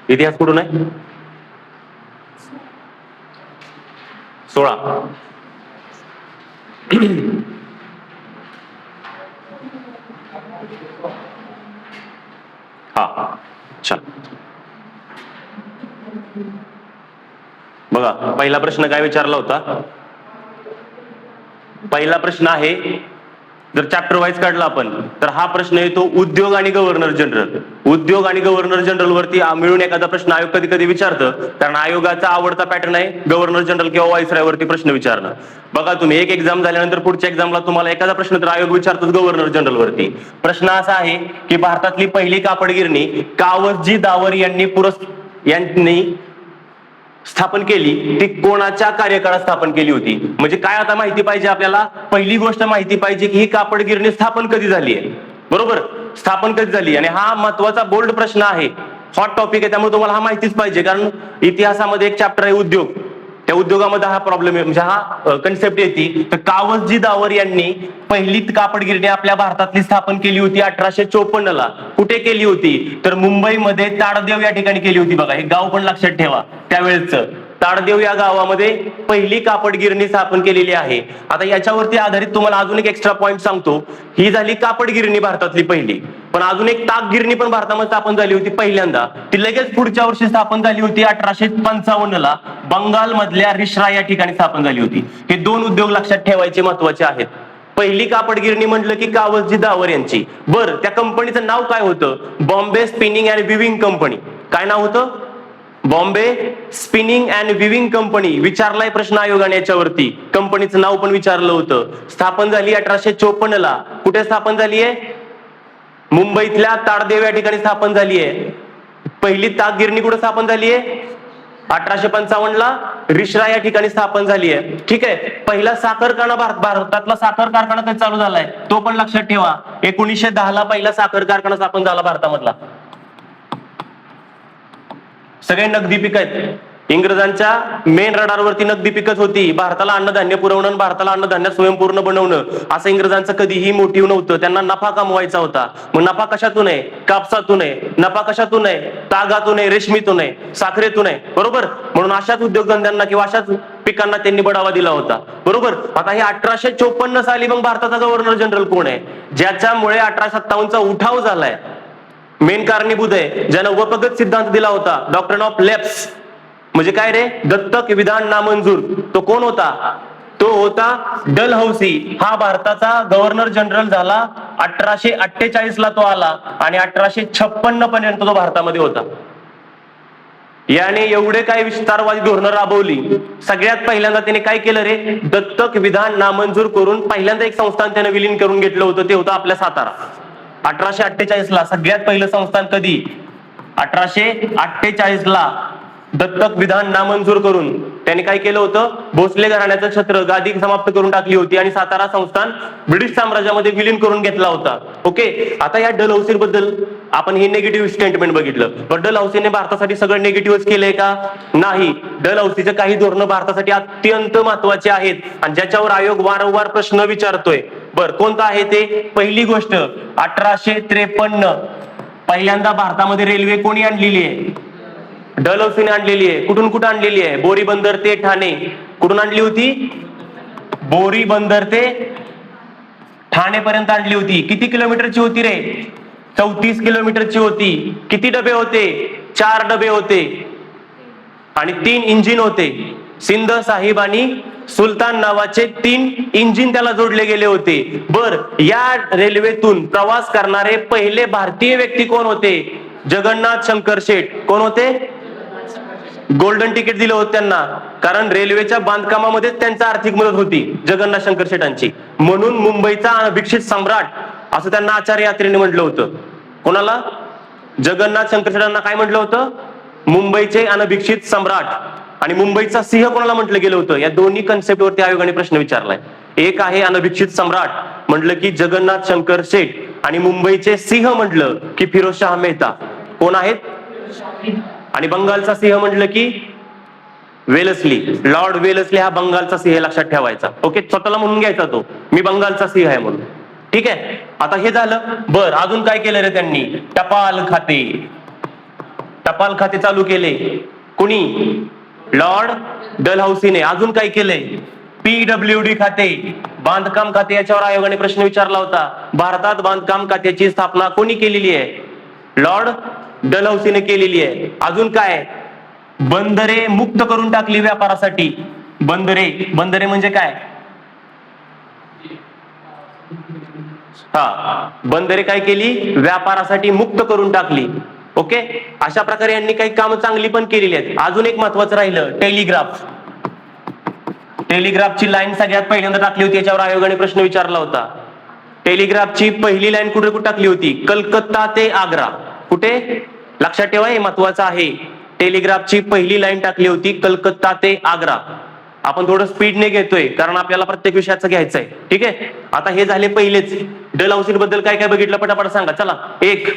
इतिहास कुठून आहे? 16. हा, चल बघा, पहिला प्रश्न काय विचारला होता? पहिला प्रश्न आहे, जर चॅप्टर वाईज काढला आपण तर हा प्रश्न येतो उद्योग आणि गव्हर्नर जनरल. उद्योग आणि गव्हर्नर जनरल वरती मिळून एखादा प्रश्न आयोग कधी कधी विचारतं, कारण आयोगाचा आवडता पॅटर्न आहे गव्हर्नर जनरल किंवा व्हाईसरॉय वरती प्रश्न विचारणं. बघा तुम्ही, एक एक्झाम झाल्यानंतर पुढच्या एक्झामला तुम्हाला एखादा प्रश्न तर आयोग विचारतोच गव्हर्नर जनरल वरती. प्रश्न असा आहे की भारतातली पहिली कापड गिरणी कावसजी दावर यांनी स्थापन केली, ती कोणाच्या कार्यकाळात स्थापन केली होती? म्हणजे काय आता माहिती पाहिजे आपल्याला? पहिली गोष्ट माहिती पाहिजे की ही कापड गिरणी स्थापन कधी झाली आहे. बरोबर, स्थापन कधी झाली. आणि हा महत्वाचा बोल्ड प्रश्न आहे, हॉट टॉपिक आहे, त्यामुळे तुम्हाला हा माहितीच पाहिजे. कारण इतिहासामध्ये एक चॅप्टर आहे उद्योग, त्या उद्योगामध्ये हा प्रॉब्लेम आहे, म्हणजे हा कन्सेप्ट येते. तर कावसजी दावर यांनी पहिली कापड गिरणी आपल्या भारतातली स्थापन केली होती 1854 ला. कुठे केली होती? तर मुंबईमध्ये ताडदेव या ठिकाणी केली होती. बघा, हे गाव पण लक्षात ठेवा, त्यावेळेचं ताडदेव या गावामध्ये पहिली कापड गिरणी स्थापन केलेली आहे. आता याच्यावरती आधारित तुम्हाला अजून एक एक्स्ट्रा पॉइंट सांगतो. ही झाली कापड गिरणी भारतातली पहिली, पण अजून एक ताग गिरणी पण भारतामध्ये स्थापन झाली होती पहिल्यांदा. ती लगेच पुढच्या वर्षी स्थापन झाली होती 1855 ला, बंगाल मधल्या रिश्रा या ठिकाणी स्थापन झाली होती. हे दोन उद्योग लक्षात ठेवायचे महत्वाचे आहेत. पहिली कापड गिरणी म्हटलं की कावसजी दावर यांची. बरं, त्या कंपनीचं नाव काय होतं? Bombay spinning and weaving company. काय नाव होतं? Bombay spinning and weaving company. विचारलाय प्रश्न आयोगाने याच्यावरती, कंपनीचं नाव पण विचारलं होतं. स्थापन झाली 1854 ला. कुठे स्थापन झाली आहे? मुंबईतल्या ताडदेव या ठिकाणी स्थापन झाली आहे. पहिली ताग गिरणी कुठे स्थापन झाली आहे? 1855 ला रिश्रा या ठिकाणी स्थापन झाली आहे. ठीक आहे. पहिला साखर कारखाना भारतातला साखर कारखाना कधी चालू झालाय तो पण लक्षात ठेवा. 1910 ला पहिला साखर कारखाना स्थापन झाला भारतामधला. सगळे नगदी पिक आहेत. इंग्रजांच्या मेन रडारवरती नगदी पिकच होती. भारताला अन्नधान्य पुरवणं, भारताला अन्नधान्य स्वयंपूर्ण बनवणं, असं इंग्रजांचं कधीही मोटिव्ह नव्हतं. त्यांना नफा कमवायचा होता. मग नफा कशातून आहे? कापसातून आहे. नफा कशातून आहे? तागातून आहे, रेशमीतून आहे, साखरेतून आहे. बरोबर, म्हणून अशाच उद्योगधंद्यांना किंवा अशाच पिकांना त्यांनी बढावा दिला होता. बरोबर. आता हे 1854 साली मग भारताचा गव्हर्नर जनरल कोण आहे? ज्याच्यामुळे 1857 चा उठाव झालाय, मेन कारणीभूत आहे, ज्यानं वपगत सिद्धांत दिला होता, डॉक्ट्रिन ऑफ लॅप्स. म्हणजे काय रे? दत्तक विधान नामंजूर. तो कोण होता? तो होता डलहौसी. हा भारताचा गव्हर्नर जनरल झाला 1848 ला तो आला, आणि 1856 पर्यंत तो भारतामध्ये होता. याने एवढे काय विस्तारवादी धोरणं राबवली. सगळ्यात पहिल्यांदा त्याने काय केलं रे? दत्तक विधान नामंजूर करून पहिल्यांदा एक संस्थान त्याने विलीन करून घेतलं होतं, ते होतं आपल्या सातारा. 1848 ला सगळ्यात पहिलं संस्थान. कधी? 1848 ला दत्तक विधान नामंजूर करून त्यांनी काय केलं होतं? भोसले घराण्याचं छत्र गादी समाप्त करून टाकली होती आणि सातारा संस्थान ब्रिटिश साम्राज्यामध्ये विलीन करून घेतला होता. ओके. आता या डलहौसी बद्दल आपण हे निगेटिव्ह स्टेटमेंट बघितलं, पण डलहौसीने भारतासाठी सगळं निगेटिव्हच केलंय का? नाही. डलहौसीचे काही धोरणं भारतासाठी अत्यंत महत्वाचे आहेत आणि ज्याच्यावर आयोग वारंवार प्रश्न विचारतोय. बरं, कोणतं आहे ते? पहिली गोष्ट, 1853 पहिल्यांदा भारतामध्ये रेल्वे कोणी आणलेली आहे? डलहौसीने आणलेली आहे. कुठून कुठं आणलेली आहे? बोरी बंदर ते ठाणे. कुठून आणली होती? बोरी बंदर ते ठाणे पर्यंत आणली होती. किती किलोमीटरची होती रे? 34 किलोमीटरची होती. किती डबे होते? 4 डबे होते आणि 3 इंजिन होते. सिंध, साहिब आणि सुलतान नावाचे 3 इंजिन त्याला जोडले गेले होते. बर, या रेल्वेतून प्रवास करणारे पहिले भारतीय व्यक्ती कोण होते? जगन्नाथ शंकर शेठ. कोण होते? गोल्डन तिकीट दिलं होतं त्यांना, कारण रेल्वेच्या बांधकामामध्येच त्यांचा आर्थिक मदत होती जगन्नाथ शंकर शेठांची. म्हणून मुंबईचा अनभिक्षित सम्राट असं त्यांना आचार्य यात्रेने म्हटलं होतं. कोणाला? जगन्नाथ शंकर शेठांना काय म्हटलं होतं? मुंबईचे अनभिक्षित सम्राट. आणि मुंबईचा सिंह कोणाला म्हटलं गेलं होतं? या दोन्ही कन्सेप्ट वरती आयोगाने प्रश्न विचारलाय. एक आहे अनभिक्षित सम्राट म्हटलं की जगन्नाथ शंकर शेठ, आणि मुंबईचे सिंह म्हटलं की फिरोजशाह मेहता. कोण आहेत? आणि बंगालचा सिंह म्हटलं की वेलस्ली, लॉर्ड वेलस्ली हा बंगालचा सिंह, लक्षात ठेवायचा. ओके, स्वतःला म्हणून घ्यायचा तो, मी बंगालचा सिंह आहे म्हणून. ठीक आहे, आता हे झालं. बर, अजून काय केलं रे त्यांनी? टपाल खाते चालू केले. कुणी? लॉर्ड डलहौसीने. अजून काय केलंय? PWD खाते, बांधकाम खाते. याच्यावर आयोगाने प्रश्न विचारला होता. भारतात बांधकाम खात्याची स्थापना कोणी केलेली आहे? लॉर्ड डलहौसीने केलेली आहे. अजून काय? बंदरे मुक्त करून टाकली व्यापारासाठी. बंदरे म्हणजे काय? बंदरे काय केली? व्यापारासाठी मुक्त करून टाकली. ओके, अशा प्रकारे यांनी काही कामं चांगली पण केलेली आहेत. अजून एक महत्वाचं राहिलं, टेलिग्राफची लाईन सगळ्यात पहिल्यांदा टाकली होती. याच्यावर आयोगाने प्रश्न विचारला होता. टेलिग्राफची पहिली लाईन कुठे टाकली होती? कलकत्ता ते आग्रा. कुठे? लक्षात ठेवा, हे महत्वाचं आहे. टेलिग्राफची पहिली लाईन टाकली होती कलकत्ता ते आग्रा. आपण थोडं स्पीडने घेतोय कारण आपल्याला प्रत्येक विषयाचं घ्यायचं आहे. ठीक आहे, आता हे झाले पहिलेच. डलहौसी बद्दल काय काय बघितलं पटापट सांगा. चला. 1,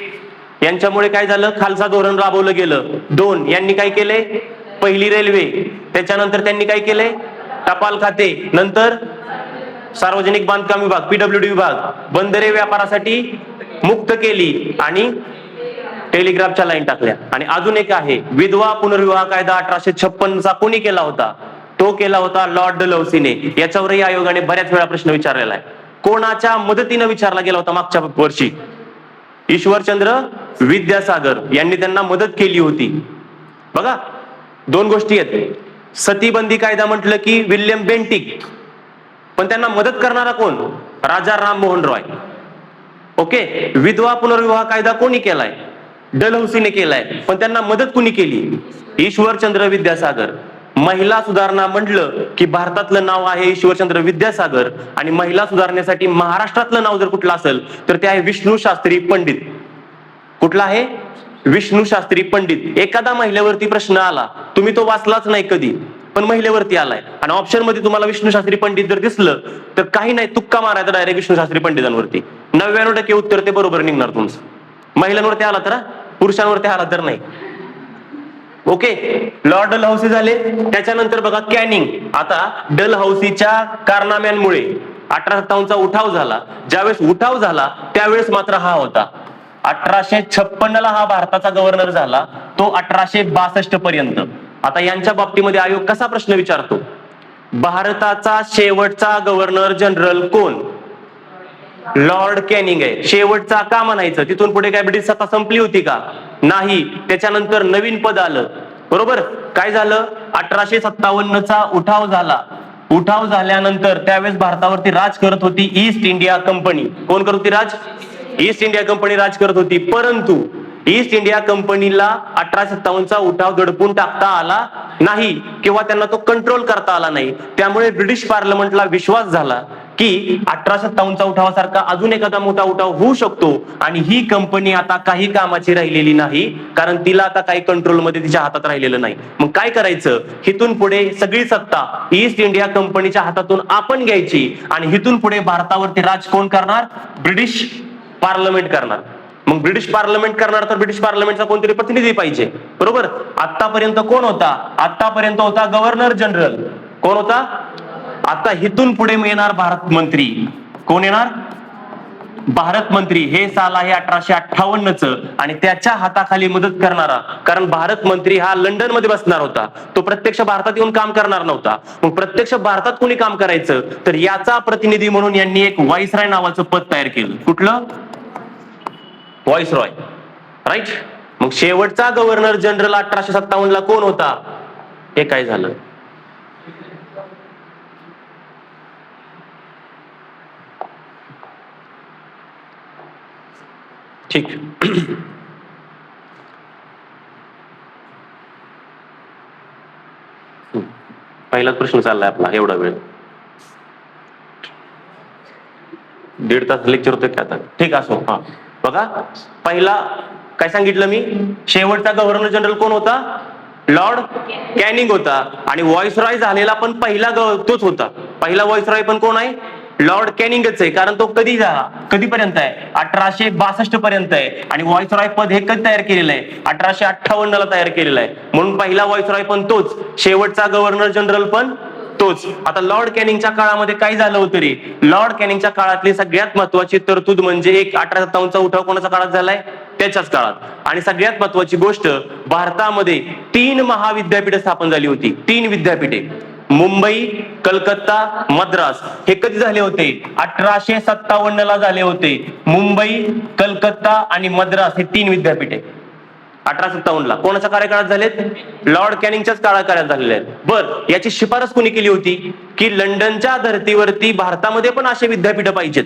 यांच्यामुळे काय झालं? खालसा धोरण राबवलं गेलं. 2, यांनी काय केले? पहिली रेल्वे. त्याच्यानंतर त्यांनी काय केले? टपाल खाते. नंतर सार्वजनिक बांधकाम विभाग, PWD विभाग. बंदरे व्यापारासाठी मुक्त केली आणि टेलिग्राफच्या लाईन टाकल्या. आणि अजून एक आहे, विधवा पुनर्विवाह कायदा 1856 चा कोणी केला होता? तो केला होता लॉर्ड डलहौसीने. याच्यावरही आयोगाने बऱ्याच वेळा प्रश्न विचारलेला आहे. कोणाच्या मदतीने विचारला गेला होता मागच्या वर्षी? ईश्वरचंद्र विद्यासागर यांनी त्यांना मदत केली होती. बघा, 2 गोष्टी आहेत. सतीबंदी कायदा म्हटलं की विल्यम बेंटिक, पण त्यांना मदत करणारा कोण? राजा राममोहन रॉय. ओके, विधवा पुनर्विवाह कायदा कोणी केलाय? डलहौसीने केलाय, पण त्यांना मदत कोणी केली? ईश्वरचंद्र विद्यासागर. महिला सुधारणा म्हटलं की भारतातलं नाव आहे ईश्वरचंद्र विद्यासागर, आणि महिला सुधारण्यासाठी महाराष्ट्रातलं नाव जर कुठलं असेल तर ते आहे विष्णू शास्त्री पंडित. कुठला आहे? विष्णू शास्त्री पंडित. एखादा महिलेवरती प्रश्न आला, तुम्ही तो वाचलाच नाही कधी, पण महिलेवरती आलाय आणि ऑप्शन मध्ये तुम्हाला विष्णू शास्त्री पंडित जर दिसलं तर काही नाही, तुक्का मारायचा डायरेक्ट विष्णू शास्त्री पंडितांवरती. 99% उत्तर ते बरोबर निघणार तुमचं. महिलांवरती आला तर, पुरुषांवरती आला तर नाही. ओके, लॉर्ड डलहौसी झाले. त्याच्यानंतर बघा कॅनिंग. आता डलहौसीच्या कारनाम्यांमुळे 1857 चा उठाव झाला. ज्यावेळेस उठाव झाला त्यावेळेस मात्र हा होता. 1856 ला हा भारताचा गव्हर्नर झाला, तो 1862 पर्यंत. आता यांच्या बाबतीमध्ये आयोग कसा प्रश्न विचारतो? भारताचा शेवटचा गव्हर्नर जनरल कोण? लॉर्ड कॅनिंग आहे. शेवटचा का म्हणायचं? तिथून पुढे काय ब्रिटिश सत्ता संपली होती का? नाही. त्याच्यानंतर नवीन पद आलं. बरोबर. काय झालं? 1857 चा उठाव झाला. उठाव झाल्यानंतर त्यावेळेस भारतावरती राज करत होती ईस्ट इंडिया कंपनी. कोण करत होती राज? ईस्ट इंडिया कंपनी राज करत होती. परंतु ईस्ट इंडिया कंपनीला 1857 चा उठाव दडपून टाकता आला नाही किंवा त्यांना तो कंट्रोल करता आला नाही. त्यामुळे ब्रिटिश पार्लमेंटला विश्वास झाला की 1857 चा उठावासारखा अजून एखादा मोठा उठाव होऊ शकतो आणि ही कंपनी आता काही कामाची राहिलेली नाही, कारण तिला आता काही कंट्रोलमध्ये तिच्या हातात राहिलेलं नाही. मग काय करायचं? हिथून पुढे सगळी सत्ता ईस्ट इंडिया कंपनीच्या हातातून आपण घ्यायची आणि हिथून पुढे भारतावरती राज कोण करणार? ब्रिटिश पार्लमेंट करणार. मग ब्रिटिश पार्लमेंट करणार तर ब्रिटिश पार्लमेंटचा कोणतरी प्रतिनिधी पाहिजे. बरोबर. आतापर्यंत कोण होता? आतापर्यंत होता गव्हर्नर जनरल. कोण होता? आता हिथून पुढे येणार भारत मंत्री. कोण येणार? भारत मंत्री. हे साल आहे 1858 आणि त्याच्या हाताखाली मदत करणारा, कारण भारत मंत्री हा लंडन मध्ये बसणार होता, तो प्रत्यक्ष भारतात येऊन काम करणार नव्हता. मग प्रत्यक्ष भारतात कोणी काम करायचं? तर याचा प्रतिनिधी म्हणून यांनी एक व्हाईसरॉय नावाचं पद तयार केलं. कुठलं? व्हाईसरॉय. राईट. मग शेवटचा गव्हर्नर जनरल 1857 ला कोण होता? हे काय झालं? ठीक. पहिलाच प्रश्न चाललाय आपला एवढा वेळ. 1.5 तास लेक्चर होतं की आता? ठीक असो. हा बघा, पहिला काय सांगितलं मी? शेवटचा गव्हर्नर जनरल कोण होता? लॉर्ड कॅनिंग होता. आणि व्हॉइसरॉय झालेला पण पहिला तोच होता. पहिला व्हॉइसरॉय पण कोण आहे? लॉर्ड कॅनिंगच आहे, कारण तो कधी झाला? कधीपर्यंत आहे? 1862 पर्यंत आहे. आणि व्हॉइसरॉय पद हे कधी तयार केलेलं आहे? 1858 ला तयार केलेलं आहे. म्हणून पहिला व्हॉइसरॉय पण तोच, शेवटचा गव्हर्नर जनरल पण तोच. आता लॉर्ड कॅनिंगच्या काळामध्ये काय झालं होतं रे? लॉर्ड कॅनिंगच्या काळातली सगळ्यात महत्वाची तरतूद म्हणजे एक 1857चा उठाव कोणाच्या काळात झालाय? त्याच्याच काळात. आणि सगळ्यात महत्वाची गोष्ट, भारतामध्ये 3 महाविद्यापीठे स्थापन झाली होती. 3 विद्यापीठे, मुंबई, कलकत्ता, मद्रास. हे कधी झाले होते? 1857 ला झाले होते. मुंबई, कलकत्ता आणि मद्रास हे 3 विद्यापीठे 1857 ला कोणाच्या कार्यकाळात झालेत? लॉर्ड कॅनिंगच्याच काळात झालेले आहेत. बर, याची शिफारस कोणी केली होती की लंडनच्या धर्तीवरती भारतामध्ये पण असे विद्यापीठ पाहिजेत?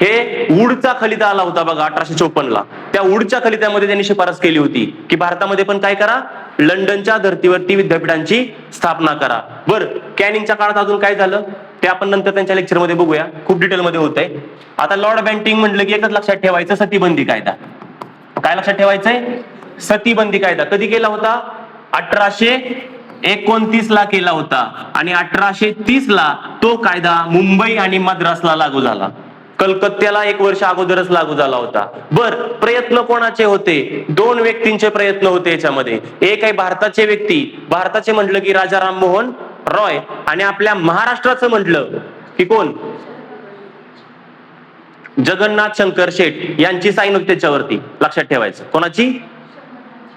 हे वूडचा खलिता आला होता बघा 1854 ला. त्या वूडच्या खलित्यामध्ये त्यांनी शिफारस केली होती की भारतामध्ये पण काय करा, लंडनच्या धर्तीवरती विद्यापीठांची स्थापना करा. बर, कॅनिंगच्या काळात अजून काय झालं ते आपण नंतर त्यांच्या लेक्चरमध्ये बघूया, खूप डिटेलमध्ये होत आहे. आता लॉर्ड बॅटिंग म्हटलं की एकच लक्षात ठेवायचं, सतीबंदी कायदा. काय लक्षात ठेवायचंय? सतीबंदी कायदा कधी केला होता? 1829 ला केला होता. आणि 1830 ला तो कायदा मुंबई आणि मद्रासला लागू झाला. कलकत्त्याला 1 वर्ष अगोदरच लागू झाला होता. बर, प्रयत्न कोणाचे होते? 2 व्यक्तींचे प्रयत्न होते याच्यामध्ये. एक आहे भारताचे व्यक्ती, भारताचे म्हटलं की राजा राममोहन रॉय, आणि आपल्या महाराष्ट्राचं म्हटलं की कोण? जगन्नाथ शंकर शेठ यांची साईन होती त्याच्यावरती. लक्षात ठेवायचं, कोणाची?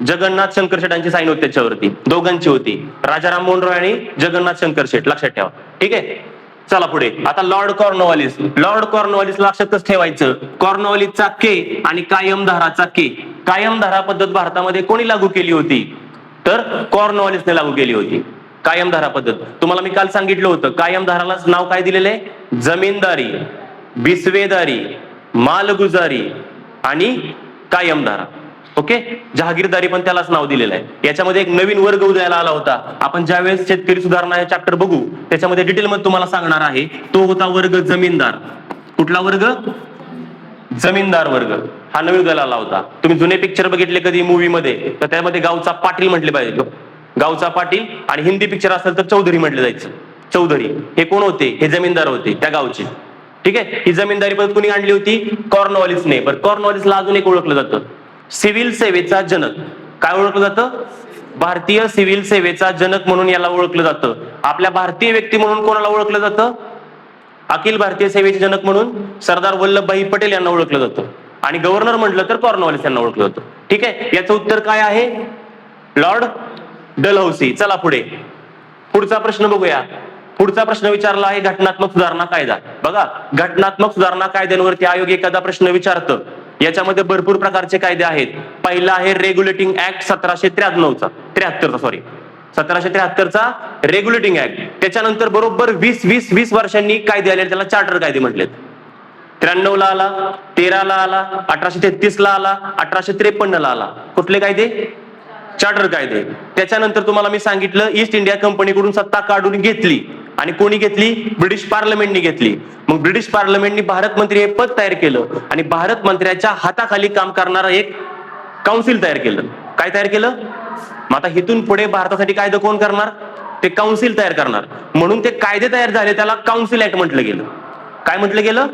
जगन्नाथ शंकर शेठ यांची साईन होती त्याच्यावरती. दोघांची होती, राजा राममोहन रॉय आणि जगन्नाथ शंकर शेठ. लक्षात ठेवा, ठीक आहे. चला पुढे. आता लॉर्ड कॉर्नवॉलिस. लॉर्ड कॉर्नवॉलिस लक्षातच ठेवायचं, कॉर्नवॉलिसचा के आणि कायमधाराचा के. कायमधारा पद्धत भारतामध्ये कोणी लागू केली होती? तर कॉर्नवॉलिसने लागू केली होती कायमधारा पद्धत. तुम्हाला मी काल सांगितलं होतं, कायमधाराला नाव काय दिलेलं आहे? जमीनदारी, बिस्वेदारी, मालगुजारी आणि कायमधारा. ओके, जहागीरदारी पण त्यालाच नाव दिलेलं आहे. याच्यामध्ये एक नवीन वर्ग उदयाला आला होता. आपण ज्यावेळेस शेतकरी सुधारणा हे चॅप्टर बघू त्याच्यामध्ये डिटेलमध्ये तुम्हाला सांगणार आहे. तो होता वर्ग जमीनदार. कुठला वर्ग? जमीनदार वर्ग. हा नवीन उदयाला आला होता. तुम्ही जुने पिक्चर बघितले कधी मूवीमध्ये तर त्यामध्ये गावचा पाटील म्हटले पाहिजे, गावचा पाटील. आणि हिंदी पिक्चर असेल तर चौधरी म्हटले जायचं. चौधरी हे कोण होते? हे जमीनदार होते त्या गावचे. ठीक आहे, ही जमीनदारी पद्धत कोणी आणली होती? कॉर्नवॉलिसने. बरं, कॉर्नवॉलिसला अजून एक ओळखलं जातं, सिव्हिल सेवेचा जनक. काय ओळखलं जातं? भारतीय सिव्हिल सेवेचा जनक म्हणून याला ओळखलं जातं. आपल्या भारतीय व्यक्ती म्हणून कोणाला ओळखलं जातं? अखिल भारतीय सेवेचे जनक म्हणून सरदार वल्लभभाई पटेल यांना ओळखलं जातं. आणि गव्हर्नर म्हटलं तर कॉर्नवॉलिस यांना ओळखलं जातं. ठीक आहे, याचं उत्तर काय आहे? Lord Dalhousie. चला पुढे, पुढचा प्रश्न बघूया. पुढचा प्रश्न विचारला आहे घटनात्मक सुधारणा कायदा. बघा, घटनात्मक सुधारणा कायद्यांवरती आयोग एखादा प्रश्न विचारतं. याच्यामध्ये भरपूर प्रकारचे कायदे आहेत. पहिला आहे रेग्युलेटिंग ऍक्ट 1773चा रेग्युलेटिंग ऍक्ट. त्याच्यानंतर बरोबर 20 वर्षांनी कायदे आले, त्याला चार्टर कायदे म्हटलेत. 93 ला आला, 13 ला आला, 1833 ला आला, 1853 ला आला. कुठले कायदे? चार्टर कायदे. त्याच्यानंतर तुम्हाला मी सांगितलं ईस्ट इंडिया कंपनीकडून सत्ता काढून घेतली. आणि कोणी घेतली? ब्रिटिश पार्लमेंटने घेतली. मग ब्रिटिश पार्लमेंटने भारत मंत्री हे पद तयार केलं आणि भारत मंत्र्याच्या हाताखाली काम करणारं एक काउन्सिल तयार केलं. काय तयार केलं? मग आता इथून पुढे भारतासाठी कायदे कोण करणार? ते काउन्सिल तयार करणार. म्हणून ते कायदे तयार झाले, त्याला काउन्सिल ऍक्ट म्हटलं गेलं. काय म्हटलं गेलं?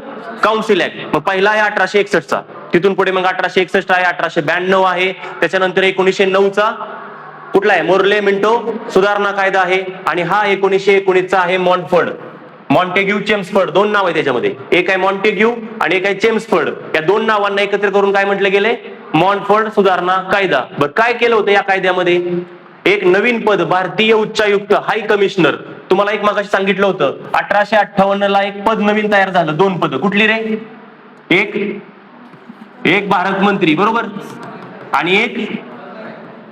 Council act. मग पहिला आहे 1861चा. तिथून पुढे मग 1861 आहे, 1892 आहे, त्याच्यानंतर 1909चा कुठला आहे? मोर्ले मिंटो सुधारणा कायदा आहे. आणि हा 1919चा आहे मॉन्टफोर्ड. मॉन्टेग्यू चेम्सफोर्ड, 2 नाव आहे त्याच्यामध्ये. एक आहे मॉन्टेग्यू आणि एक आहे चेम्सफोर्ड. या 2 नावांना एकत्र करून काय म्हटले गेले? मॉन्टफोर्ड सुधारणा कायदा. बरं, काय केलं होतं या कायद्यामध्ये? एक नवीन पद, भारतीय उच्चायुक्त, हाय कमिशनर. तुम्हाला एक मागाशी सांगितलं होतं 1858 ला एक पद नवीन तयार झालं. 2 पद. कुठली रे? एक भारत मंत्री, बरोबर, आणि एक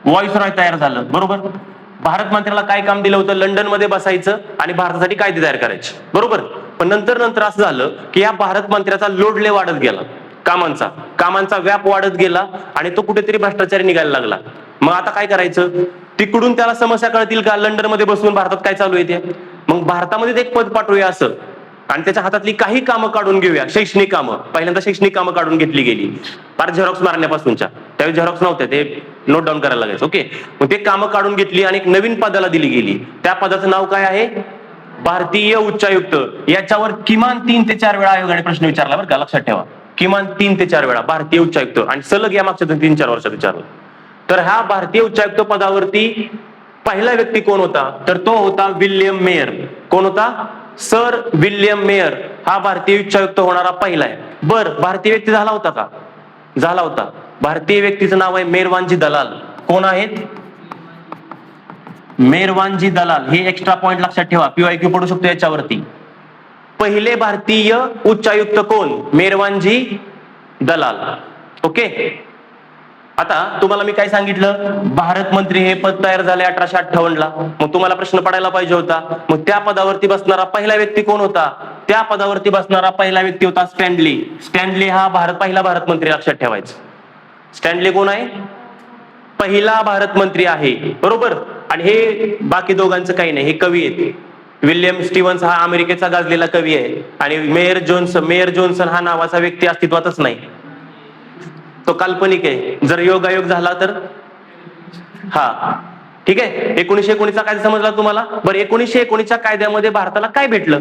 व्हॉइसरॉय तयार झालं, बरोबर. भारत मंत्र्याला काय काम दिलं होतं? लंडन मध्ये बसायचं आणि भारतासाठी कायदे तयार करायचे, बरोबर. पण नंतर असं झालं की या भारत मंत्र्याचा लोड लय वाढत गेला, कामांचा व्याप वाढत गेला आणि तो कुठेतरी भ्रष्टाचारी निघायला लागला. मग आता काय करायचं? तिकडून त्याला समस्या कळतील का? लंडन मध्ये बसून भारतात काय चालू आहे ते. मग भारतामध्ये एक पद पाठवूया असं, आणि त्याच्या हातातली काही कामं काढून घेऊया. शैक्षणिक कामं, पहिल्यांदा शैक्षणिक कामं काढून घेतली गेली, फार झेरॉक्स मारण्यापासूनच्या. त्यावेळी झेरॉक्स नव्हत्या, ते नोट डाऊन करायला लागायचं. ओके, मग ते कामं काढून घेतली आणि एक नवीन पदाला दिली गेली. त्या पदाचं नाव काय आहे? भारतीय उच्चायुक्त. याच्यावर किमान 3 ते 4 वेळा आयोगाने प्रश्न विचारला, बरं का, लक्षात ठेवा. किमान 3 ते 4 वेळा भारतीय उच्चायुक्त, आणि सलग या मागच्या 3-4 वर्षात विचारलं. तर ह्या भारतीय उच्चायुक्त पदावरती पहिला व्यक्ती कोण होता, तर तो होता विल्यम मेयर. कोण होता? सर विल्यम मेयर हा भारतीय उच्चायुक्त होणारा पहिला आहे. बर, भारतीय व्यक्ती झाला होता का? झाला होता. भारतीय व्यक्तीचं नाव आहे मेहरवानजी दलाल. कोण आहेत? मेहरवानजी दलाल. हे एक्स्ट्रा पॉइंट लक्षात ठेवा, PYQ पडू शकतो याच्यावरती. पहिले भारतीय उच्चायुक्त कोण? मेहरवानजी दलाल. ओके. आता तुम्हाला मी काय सांगितलं, भारत मंत्री हे पद तयार झाले 1858ला. मग तुम्हाला प्रश्न पडायला पाहिजे होता, मग त्या पदावरती बसणारा पहिला व्यक्ती कोण होता? त्या पदावरती बसणारा पहिला व्यक्ती होता स्टॅनली. स्टॅनली हा पहिला भारत मंत्री, लक्षात ठेवायचं. स्टॅनली कोण आहे? पहिला भारत मंत्री आहे, बरोबर. आणि हे बाकी दोघांचं काही नाही, हे कवी आहेत. विल्यम स्टीव्हन्स हा अमेरिकेचा गाजलेला कवी आहे, आणि मेयर जोन्सन हा नावाचा व्यक्ती अस्तित्वातच नाही, तो काल्पनिक आहे. जर योगायोग झाला तर हा ठीक आहे. 1919चा कायदा समजला तुम्हाला? बरं, 1919च्या कायद्यामध्ये भारताला काय भेटलं?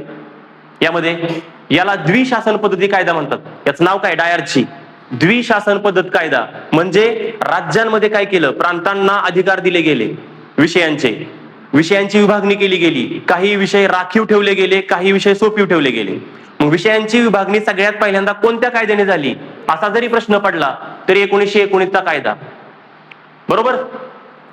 याला द्विशासन पद्धती कायदा म्हणतात. याचं नाव काय? डायरची द्विशासन पद्धत कायदा. म्हणजे राज्यांमध्ये काय केलं, प्रांतांना अधिकार दिले गेले, विषयांची विभागणी केली गेली. काही विषय राखीव ठेवले गेले, काही विषय सोपीव ठेवले गेले. मग विषयांची विभागणी सगळ्यात पहिल्यांदा कोणत्या कायद्याने झाली असा जरी प्रश्न पडला तरी 1919चा कायदा, बरोबर.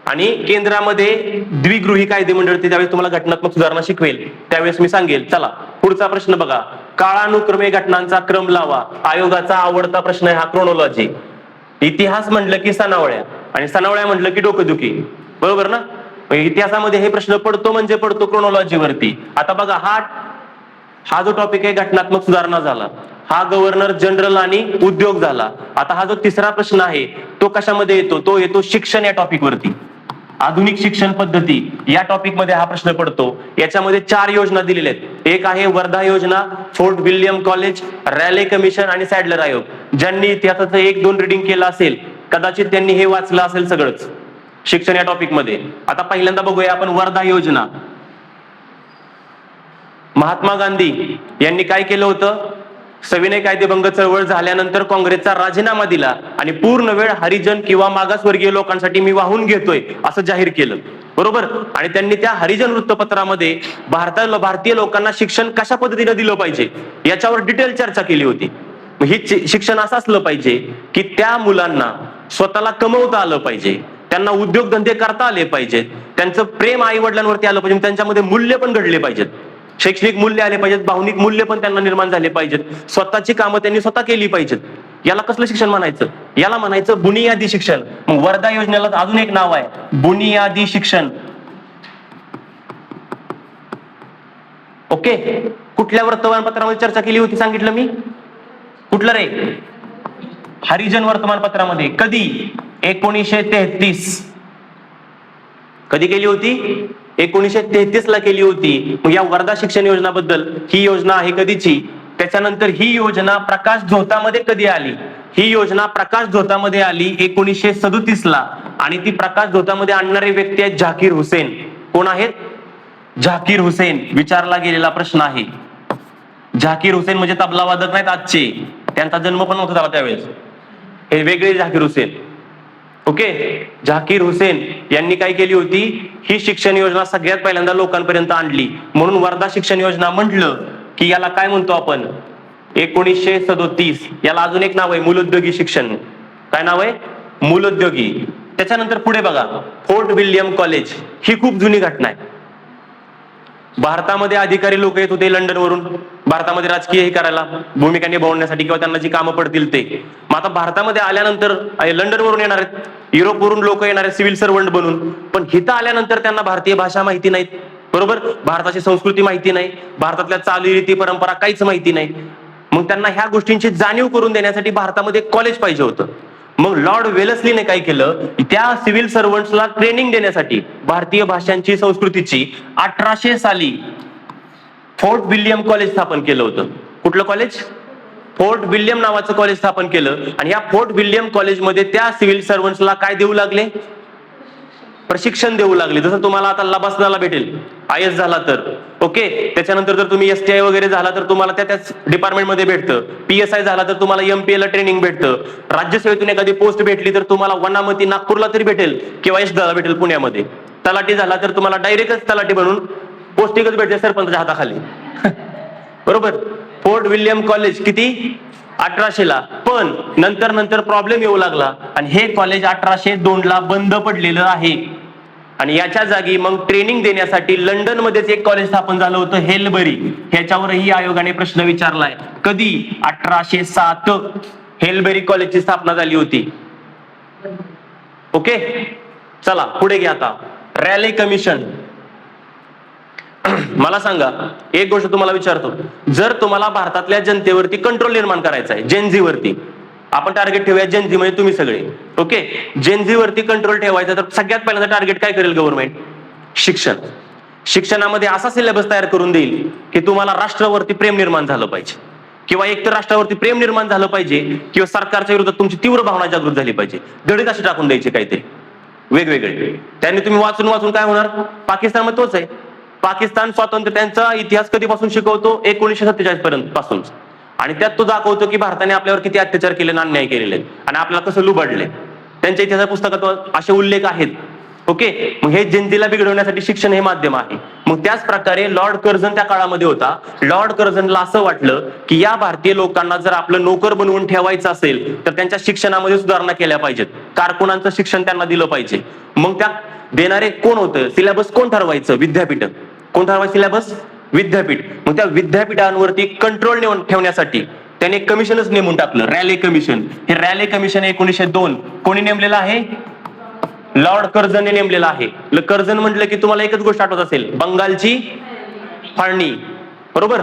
आणि केंद्रामध्ये द्विगृही कायदे मंडळ, त्यावेळेस तुम्हाला घटनात्मक सुधारणा शिकवेल, त्यावेळेस मी सांगेल. चला पुढचा प्रश्न बघा. काळानुक्रमे घटनांचा क्रम लावा. आयोगाचा आवडता प्रश्न आहे हा, क्रोनॉलॉजी. इतिहास म्हटलं की सनावळ्या, आणि सनावळ्या म्हटलं की डोकेदुखी, बरोबर ना. इतिहासामध्ये हे प्रश्न पडतो म्हणजे पडतो क्रोनॉलॉजी वरती. आता बघा, हा जो टॉपिक आहे घटनात्मक सुधारणा झाला, हा गव्हर्नर जनरल आणि उद्योग झाला. आता हा जो तिसरा प्रश्न आहे तो कशामध्ये येतो? तो येतो शिक्षण या टॉपिक वरती. आधुनिक शिक्षण पद्धती या टॉपिक मध्ये हा प्रश्न पडतो. याच्यामध्ये 4 योजना दिलेल्या आहेत. एक आहे वर्धा योजना, fort William college, Raleigh commission आणि सॅडलर आयोग. ज्यांनी इतिहासाचं 1-2 रिडिंग केलं असेल कदाचित त्यांनी हे वाचलं असेल सगळंच शिक्षण या टॉपिक मध्ये. आता पहिल्यांदा बघूया आपण वर्धा योजना. महात्मा गांधी यांनी काय केलं होतं? सविनय कायदेभंग चळवळ झाल्यानंतर काँग्रेसचा राजीनामा दिला आणि पूर्ण वेळ हरिजन किंवा मागासवर्गीय लोकांसाठी मी वाहून घेतोय असं जाहीर केलं, बरोबर. आणि त्यांनी त्या हरिजन वृत्तपत्रामध्ये भारतीय लोकांना शिक्षण कशा पद्धतीने दिलं पाहिजे याच्यावर डिटेल चर्चा केली होती. ही शिक्षण असं असलं पाहिजे की त्या मुलांना स्वतःला कमवता आलं पाहिजे, त्यांना उद्योगधंदे करता आले पाहिजेत, त्यांचं प्रेम आई वडिलांवरती आलं पाहिजे, त्यांच्यामध्ये मूल्य पण घडले पाहिजेत, शैक्षणिक मूल्य आले पाहिजेत, भावनिक मूल्य पण त्यांना निर्माण झाले पाहिजेत, स्वतःची कामं त्यांनी स्वतः केली पाहिजेत. याला कसलं शिक्षण म्हणायचं? याला म्हणायचं बुनियादी शिक्षण. मग वर्धा योजनेला अजून एक नाव आहे, बुनियादी शिक्षण. ओके. कुठल्या वर्तमानपत्रामध्ये चर्चा केली होती सांगितलं मी? कुठलं रे? हरिजन वर्तमानपत्रामध्ये. कधी? 1933. कधी केली होती? 1933 ला केली होती. मग या वर्धा शिक्षण योजनाबद्दल, ही योजना आहे कधीची? त्याच्यानंतर ही योजना प्रकाश झोतामध्ये कधी आली? ही योजना प्रकाश झोतामध्ये आली 1937 ला. आणि ती प्रकाश झोतामध्ये आणणारे व्यक्ती आहेत झाकीर हुसेन. कोण आहेत? झाकीर हुसेन. विचारला गेलेला प्रश्न आहे. झाकीर हुसेन म्हणजे तबला वादक नाहीत आजचे, त्यांचा जन्म पण नव्हता झाला त्यावेळेस, हे वेगळे झाकीर हुसेन. ओके. झाकीर हुसेन यांनी काय केली होती? ही शिक्षण योजना सगळ्यात पहिल्यांदा लोकांपर्यंत आणली. म्हणून वर्धा शिक्षण योजना म्हटलं की याला काय म्हणतो आपण? 1937. याला अजून एक नाव आहे मूलोद्योगी शिक्षण. काय नाव आहे? मूलोद्योगी. त्याच्यानंतर पुढे बघा, फोर्ट विल्यम कॉलेज. ही खूप जुनी घटना आहे. भारतामध्ये अधिकारी लोक येत होते लंडनवरून भारतामध्ये राजकीय हे करायला, भूमिका निभावण्यासाठी किंवा त्यांना जी कामं पडतील ते. मग आता भारतामध्ये आल्यानंतर लंडनवरून येणार आहेत, युरोपवरून लोक येणार आहेत सिव्हिल सर्वंट बनून, पण हिथं आल्यानंतर त्यांना भारतीय भाषा माहिती नाहीत, बरोबर. भारताची संस्कृती माहिती नाही, भारतातल्या चालीरीती परंपरा काहीच माहिती नाही. मग त्यांना ह्या गोष्टींची जाणीव करून देण्यासाठी भारतामध्ये कॉलेज पाहिजे होतं. मग लॉर्ड वेलस्लीने काय केलं? त्या सिव्हिल सर्वंट्सला ट्रेनिंग देण्यासाठी भारतीय भाषांची, संस्कृतीची 1800 साली फोर्ट विल्यम कॉलेज स्थापन केलं होतं. कुठलं कॉलेज? फोर्ट विल्यम नावाचं कॉलेज स्थापन केलं. आणि या फोर्ट विल्यम कॉलेजमध्ये त्या सिव्हिल सर्वंट्सला काय देऊ लागले? प्रशिक्षण देऊ लागले. जसं तुम्हाला आता लबासदाला भेटेल IS झाला तर, ओके. त्याच्यानंतर जर तुम्ही STI वगैरे झाला तर तुम्हाला त्याच डिपार्टमेंटमध्ये भेटतं. PSI झाला तर तुम्हाला MPA ला ट्रेनिंग भेटतं. राज्यसेवेतून एखादी पोस्ट भेटली तर तुम्हाला वनामती नागपूरला तरी भेटेल किंवा यशदाला भेटेल पुण्यामध्ये. तलाठी झाला तर तुम्हाला डायरेक्टच तलाठी बनून पोस्टिंगच भेटते सरपंचाच्या हाताखाली. बरोबर. फोर्ट विल्यम कॉलेज किती 1800ला, पण नंतर प्रॉब्लेम येऊ लागला आणि हे कॉलेज 1802ला बंद पडलेलं आहे. आणि याच्या जागी मग ट्रेनिंग देण्यासाठी लंडन मध्येच एक कॉलेज स्थापन झालं होतं, हेलबरी. ह्याच्यावरही आयोगाने प्रश्न विचारलाय. कधी 1807 हेलबरी कॉलेजची स्थापना झाली होती. ओके, चला पुढे घ्या आता. Raleigh commission. मला सांगा, एक गोष्ट तुम्हाला विचारतो, जर तुम्हाला भारतातल्या जनतेवरती कंट्रोल निर्माण करायचा आहे, जेनझीवरती, आपण टार्गेट ठेवूया जेनझी म्हणजे तुम्ही सगळे. ओके, जेनझी वरती कंट्रोल ठेवायचा तर सगळ्यात पहिल्यांदा टार्गेट काय करेल गव्हर्नमेंट? शिक्षण. शिक्षणामध्ये असा सिलेबस तयार करून देईल की तुम्हाला राष्ट्रावरती प्रेम निर्माण झालं पाहिजे, किंवा एक तर राष्ट्रावरती प्रेम निर्माण झालं पाहिजे, किंवा सरकारच्या विरोधात तुमची तीव्र भावना जागृत झाली पाहिजे. धडे असे टाकून द्यायचे काहीतरी वेगवेगळे. त्यांनी तुम्ही वाचून वाचून काय होणार? पाकिस्तानमध्ये तोच आहे. पाकिस्तान स्वातंत्र्य त्यांचा इतिहास कधीपासून शिकवतो? 1947 पर्यंत पासून. आणि त्यात तो दाखवतो की भारताने आपल्यावर किती अत्याचार केले, अन्याय केलेले आणि आपल्याला कसं लुबाडले. त्यांच्या इतिहास पुस्तकात असे उल्लेख आहेत. ओके, मग हे जनतेला बिघडवण्यासाठी शिक्षण हे माध्यम आहे. मग त्याच प्रकारे लॉर्ड कर्झन त्या काळामध्ये होता. लॉर्ड कर्झनला असं वाटलं की या भारतीय लोकांना जर आपलं नोकर बनवून ठेवायचं असेल तर त्यांच्या शिक्षणामध्ये सुधारणा केल्या पाहिजेत, कारकुनांचं शिक्षण त्यांना दिलं पाहिजे. मग त्या देणारे कोण होतं? सिलेबस कोण ठरवायचं? विद्यापीठ. कोण ठरवायचं सिलेबस? विद्यापीठ. मग त्या विद्यापीठांवरती कंट्रोल ठेवण्यासाठी त्याने एक कमिशनच नेमून टाकलं, रॅले कमिशन. हे रॅले कमिशन 1902 कोणी नेमलेलं आहे? लॉर्ड कर्झनने नेमलेलं आहे. कर्झन म्हटलं की तुम्हाला एकच गोष्ट आठवत असेल, बंगालची फाळणी. बरोबर.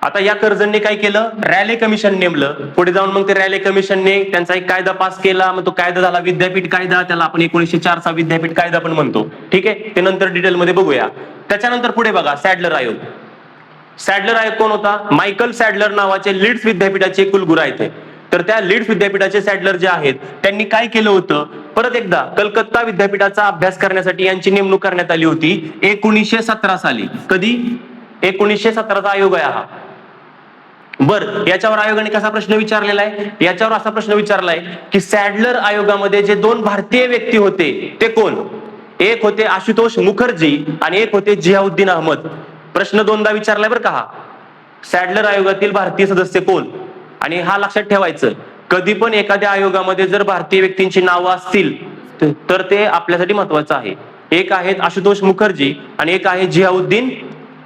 आता या कर्झनने काय केलं? रॅले कमिशन नेमलं. पुढे जाऊन मग ते रॅले कमिशनने त्यांचा एक कायदा पास केला. मग तो कायदा झाला विद्यापीठ कायदा. त्याला आपण 1904 चा विद्यापीठ कायदा पण म्हणतो. ठीक आहे, ते नंतर डिटेलमध्ये बघूया. त्याच्यानंतर पुढे बघा, सॅडलर आयोग. सॅडलर आयोग कोण होता? मायकल सॅडलर नावाचे लीड्स विद्यापीठाचे कुलगुरू आहेत. तर त्या लीड्स विद्यापीठाचे सॅडलर जे आहेत त्यांनी काय केलं होतं? परत एकदा कलकत्ता विद्यापीठाचा अभ्यास करण्यासाठी यांची नेमणूक करण्यात आली होती 1917 साली. कधी? 1917चा आयोग आहे हा. बर, याच्यावर आयोगाने कसा प्रश्न विचारलेला आहे? याच्यावर असा प्रश्न विचारलाय की सॅडलर आयोगामध्ये जे 2 भारतीय व्यक्ती होते ते कोण? एक होते आशुतोष मुखर्जी आणि एक होते जियाउद्दीन अहमद. प्रश्न 2दा विचारलाय बरं का हा. सॅडलर आयोगातील भारतीय सदस्य कोण? आणि हा लक्षात ठेवायचं, कधी पण एखाद्या आयोगामध्ये जर भारतीय व्यक्तींची नावं असतील तर ते आपल्यासाठी महत्वाचं आहे. एक आहेत आशुतोष मुखर्जी आणि एक आहे जियाउद्दीन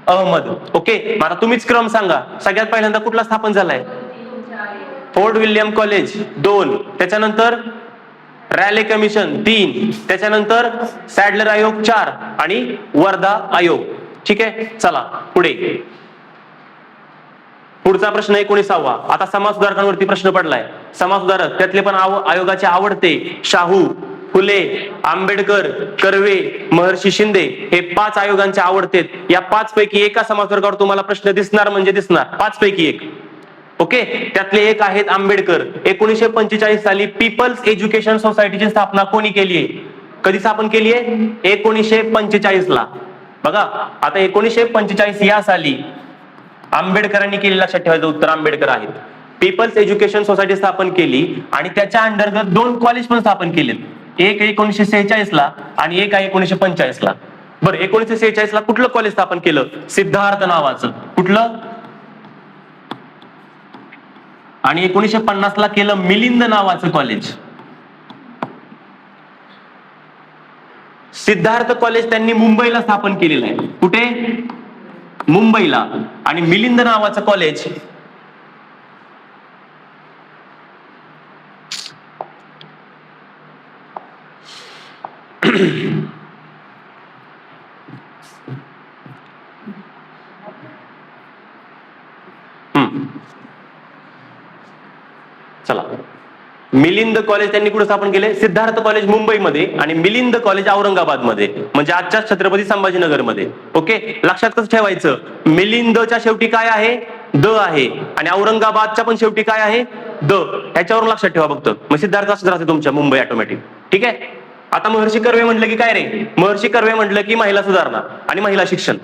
अहमद. ओके, मला तुम्हीच क्रम सांगा, सगळ्यात पहिल्यांदा कुठला स्थापन झालाय? फोर्ट विल्यम कॉलेज 2, त्याच्यानंतर रॅले कमिशन 3, त्याच्यानंतर सॅडलर आयोग 4 आणि वर्धा आयोग. ठीक आहे, चला पुढे. पुढचा प्रश्न 19वा. आता समाज सुधारकांवरती प्रश्न पडलाय. समाज सुधारक त्यातले पण आयोगाचे आवडते शाहू, फुले, आंबेडकर, कर्वे, महर्षी शिंदे हे 5 आयोगांचे आवडते. या 5 पैकी एका समाज सुधारकावर तुम्हाला प्रश्न दिसणार म्हणजे दिसणार. 5 पैकी एक. ओके, त्यातले एक आहेत आंबेडकर. 1945 साली पीपल्स एज्युकेशन सोसायटीची स्थापना कोणी केली आहे? कधी स्थापन केली आहे? 1945 ला. बघा, आता 1945 या साली आंबेडकरांनी केली. लक्षात ठेवायचं उत्तर आंबेडकर आहेत. पीपल्स एज्युकेशन सोसायटी स्थापन केली आणि त्याच्या अंतर्गत 2 कॉलेज पण स्थापन केलेत. एक 1946 ला आणि एक आहे 1945 ला. बरं, 1946 ला कुठलं कॉलेज स्थापन केलं? सिद्धार्थ नावाचं. कुठलं? आणि 1950 ला केलं मिलिंद नावाचं कॉलेज. सिद्धार्थ कॉलेज त्यांनी मुंबईला स्थापन केलेलं आहे. कुठे? मुंबईला. आणि मिलिंद नावाचं कॉलेज चला, मिलिंद कॉलेज त्यांनी कुठे स्थापन केले? सिद्धार्थ कॉलेज मुंबईमध्ये आणि मिलिंद कॉलेज औरंगाबाद मध्ये, म्हणजे आजच्या छत्रपती संभाजीनगर मध्ये. ओके, लक्षात कसं ठेवायचं? मिलिंदच्या शेवटी काय आहे? द आहे. आणि औरंगाबादच्या पण शेवटी काय आहे? द. ह्याच्यावरून लक्षात ठेवा फक्त. मग सिद्धार्थ असं राहते तुमच्या मुंबई ऑटोमॅटिक. ठीक आहे. आता महर्षी कर्वे म्हटलं की काय रे? महर्षी कर्वे म्हटलं की महिला सुधारणा आणि महिला शिक्षण.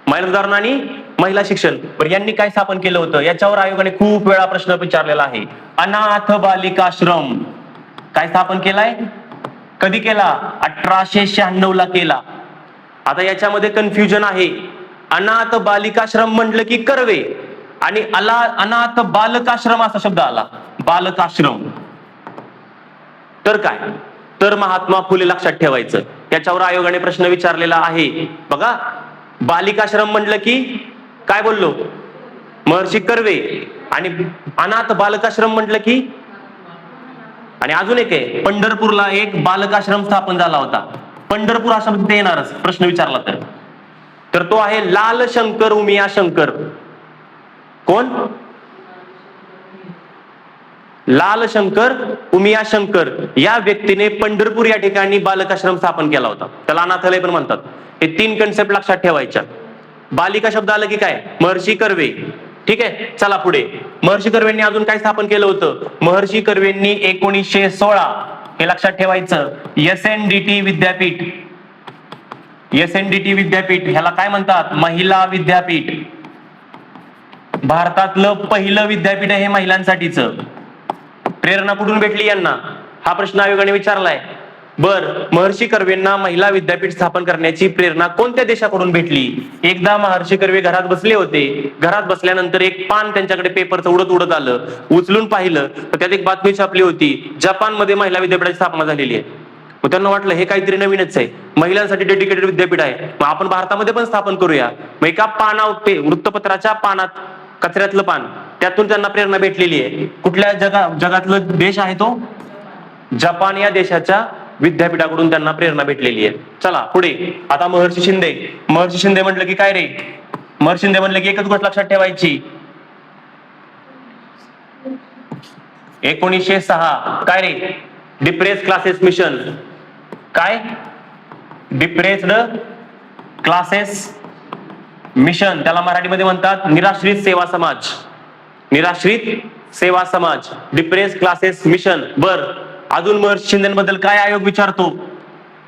महिला सुधारणा आणि महिला शिक्षण. पण यांनी काय स्थापन केलं होतं? याच्यावर आयोगाने खूप वेळा प्रश्न विचारलेला आहे. अनाथ बालिकाश्रम काय स्थापन केलाय? कधी केला? 1896 ला केला. आता याच्यामध्ये कन्फ्युजन आहे. अनाथ बालिकाश्रम म्हटलं की कर्वे, आणि अनाथ बालकाश्रम असा शब्द आला, बालकाश्रम. तर काय, तर महात्मा फुले लक्षात ठेवायचं. त्याच्यावर आयोगाने प्रश्न विचारलेला आहे बघा. बालिकाश्रम म्हटलं की काय बोललो, महर्षी कर्वे. आणि अनाथ बालकाश्रम म्हटलं की, आणि अजून एक आहे, पंढरपूरला एक बालकाश्रम स्थापन झाला होता. पंढरपूर हा शब्द ते येणारच प्रश्न विचारला तर तो आहे लाल शंकर उमिया शंकर. कोण? लाल शंकर उमिया शंकर या व्यक्तीने पंढरपूर या ठिकाणी बालकाश्रम स्थापन केला होता. त्याला अनाथालय पण म्हणतात. हे 3 कन्सेप्ट लक्षात ठेवायच्या. बालिका शब्द आला की काय, महर्षी कर्वे. ठीक आहे, चला पुढे. महर्षी कर्वेंनी अजून काय स्थापन केलं होतं? महर्षी कर्वेंनी 1916, हे लक्षात ठेवायचं, SNDT विद्यापीठ. SNDT विद्यापीठ ह्याला काय म्हणतात? महिला विद्यापीठ. भारतातलं पहिलं विद्यापीठ आहे हे महिलांसाठीचं. प्रेरणा कुठून भेटली यांना, हा प्रश्न आयोगाने विचारलाय. बर, महर्षी कर्वेंना महिला विद्यापीठ स्थापन करण्याची प्रेरणा कोणत्या देशाकडून भेटली? एकदा महर्षी कर्वे घरात बसले होते. घरात बसल्यानंतर एक पान त्यांच्याकडे पेपरचं उडत आलं. उचलून पाहिलं तर त्यात एक बातमी छापली होती, जपानमध्ये महिला विद्यापीठाची स्थापना झालेली आहे. मग त्यांना वाटलं हे काहीतरी नवीनच आहे, महिलांसाठी डेडिकेटेड विद्यापीठ आहे, मग आपण भारतामध्ये पण स्थापन करूया. मग एका वृत्तपत्राच्या पानात, कचऱ्यातलं पान, त्यातून त्यांना प्रेरणा भेटलेली आहे. कुठल्या जगातलं देश आहे तो? जपान या देशाच्या विद्यापीठाकडून त्यांना प्रेरणा भेटलेली आहे. चला पुढे. आता महर्षी शिंदे. महर्षी शिंदे म्हटलं की काय रे? महर्षी शिंदे म्हटलं की एकच गोष्ट लक्षात ठेवायची, 1906 काय रे? Depress classes mission. काय? डिप्रेस्ड क्लासेस मिशन, त्याला मराठीमध्ये म्हणतात निराश्रित सेवा समाज. निराश्रित सेवा समाज, डिप्रेस क्लासेस मिशन. बर, अजून महर्षी शिंदेबद्दल काय आयोग विचारतो?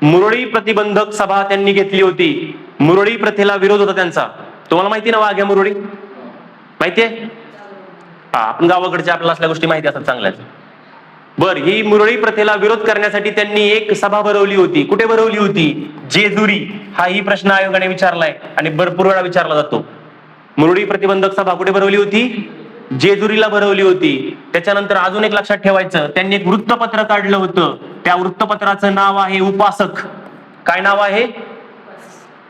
मुरळी प्रतिबंधक सभा त्यांनी घेतली होती. मुरळी प्रथेला विरोध होता त्यांचा. तुम्हाला माहिती ना वाघ्या मुरळी? माहितीये? हा, आपण गावाकडच्या आपल्याला असल्या गोष्टी माहिती असतात चांगल्याच. बर, ही मुरळी प्रथेला विरोध करण्यासाठी त्यांनी एक सभा भरवली होती. कुठे भरवली होती? जेजुरी. हाही प्रश्न आयोगाने विचारलाय आणि भरपूर वेळा विचारला जातो. मुरळी प्रतिबंधक सभा कुठे भरवली होती? जेजुरीला भरवली होती. त्याच्यानंतर अजून एक लक्षात ठेवायचं, त्यांनी एक वृत्तपत्र काढलं होतं. त्या वृत्तपत्राचं नाव आहे उपासक. काय नाव आहे?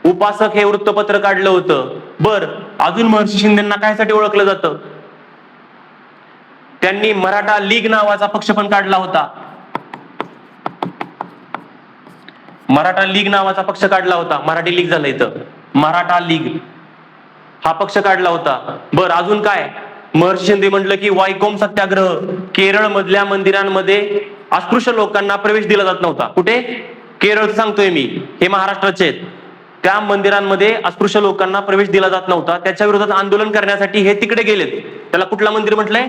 उपासक हे वृत्तपत्र काढलं होतं. बर, अजून महर्षी शिंदेना कायसाठी ओळखलं जातं? त्यांनी मराठा लीग नावाचा पक्ष पण काढला होता. मराठा लीग नावाचा पक्ष काढला होता. मराठी लीग झालं इथं, मराठा लीग हा पक्ष काढला होता. बर, अजून काय? महर्षी शिंदे म्हटलं की वायकोम सत्याग्रह. केरळ मधल्या मंदिरांमध्ये अस्पृश्य लोकांना प्रवेश दिला जात नव्हता. कुठे? केरळ सांगतोय मी, हे महाराष्ट्राचे आहेत. त्या मंदिरांमध्ये अस्पृश्य लोकांना प्रवेश दिला जात नव्हता. त्याच्या विरोधात आंदोलन करण्यासाठी हे तिकडे गेलेत. त्याला कुठलं मंदिर म्हटलंय?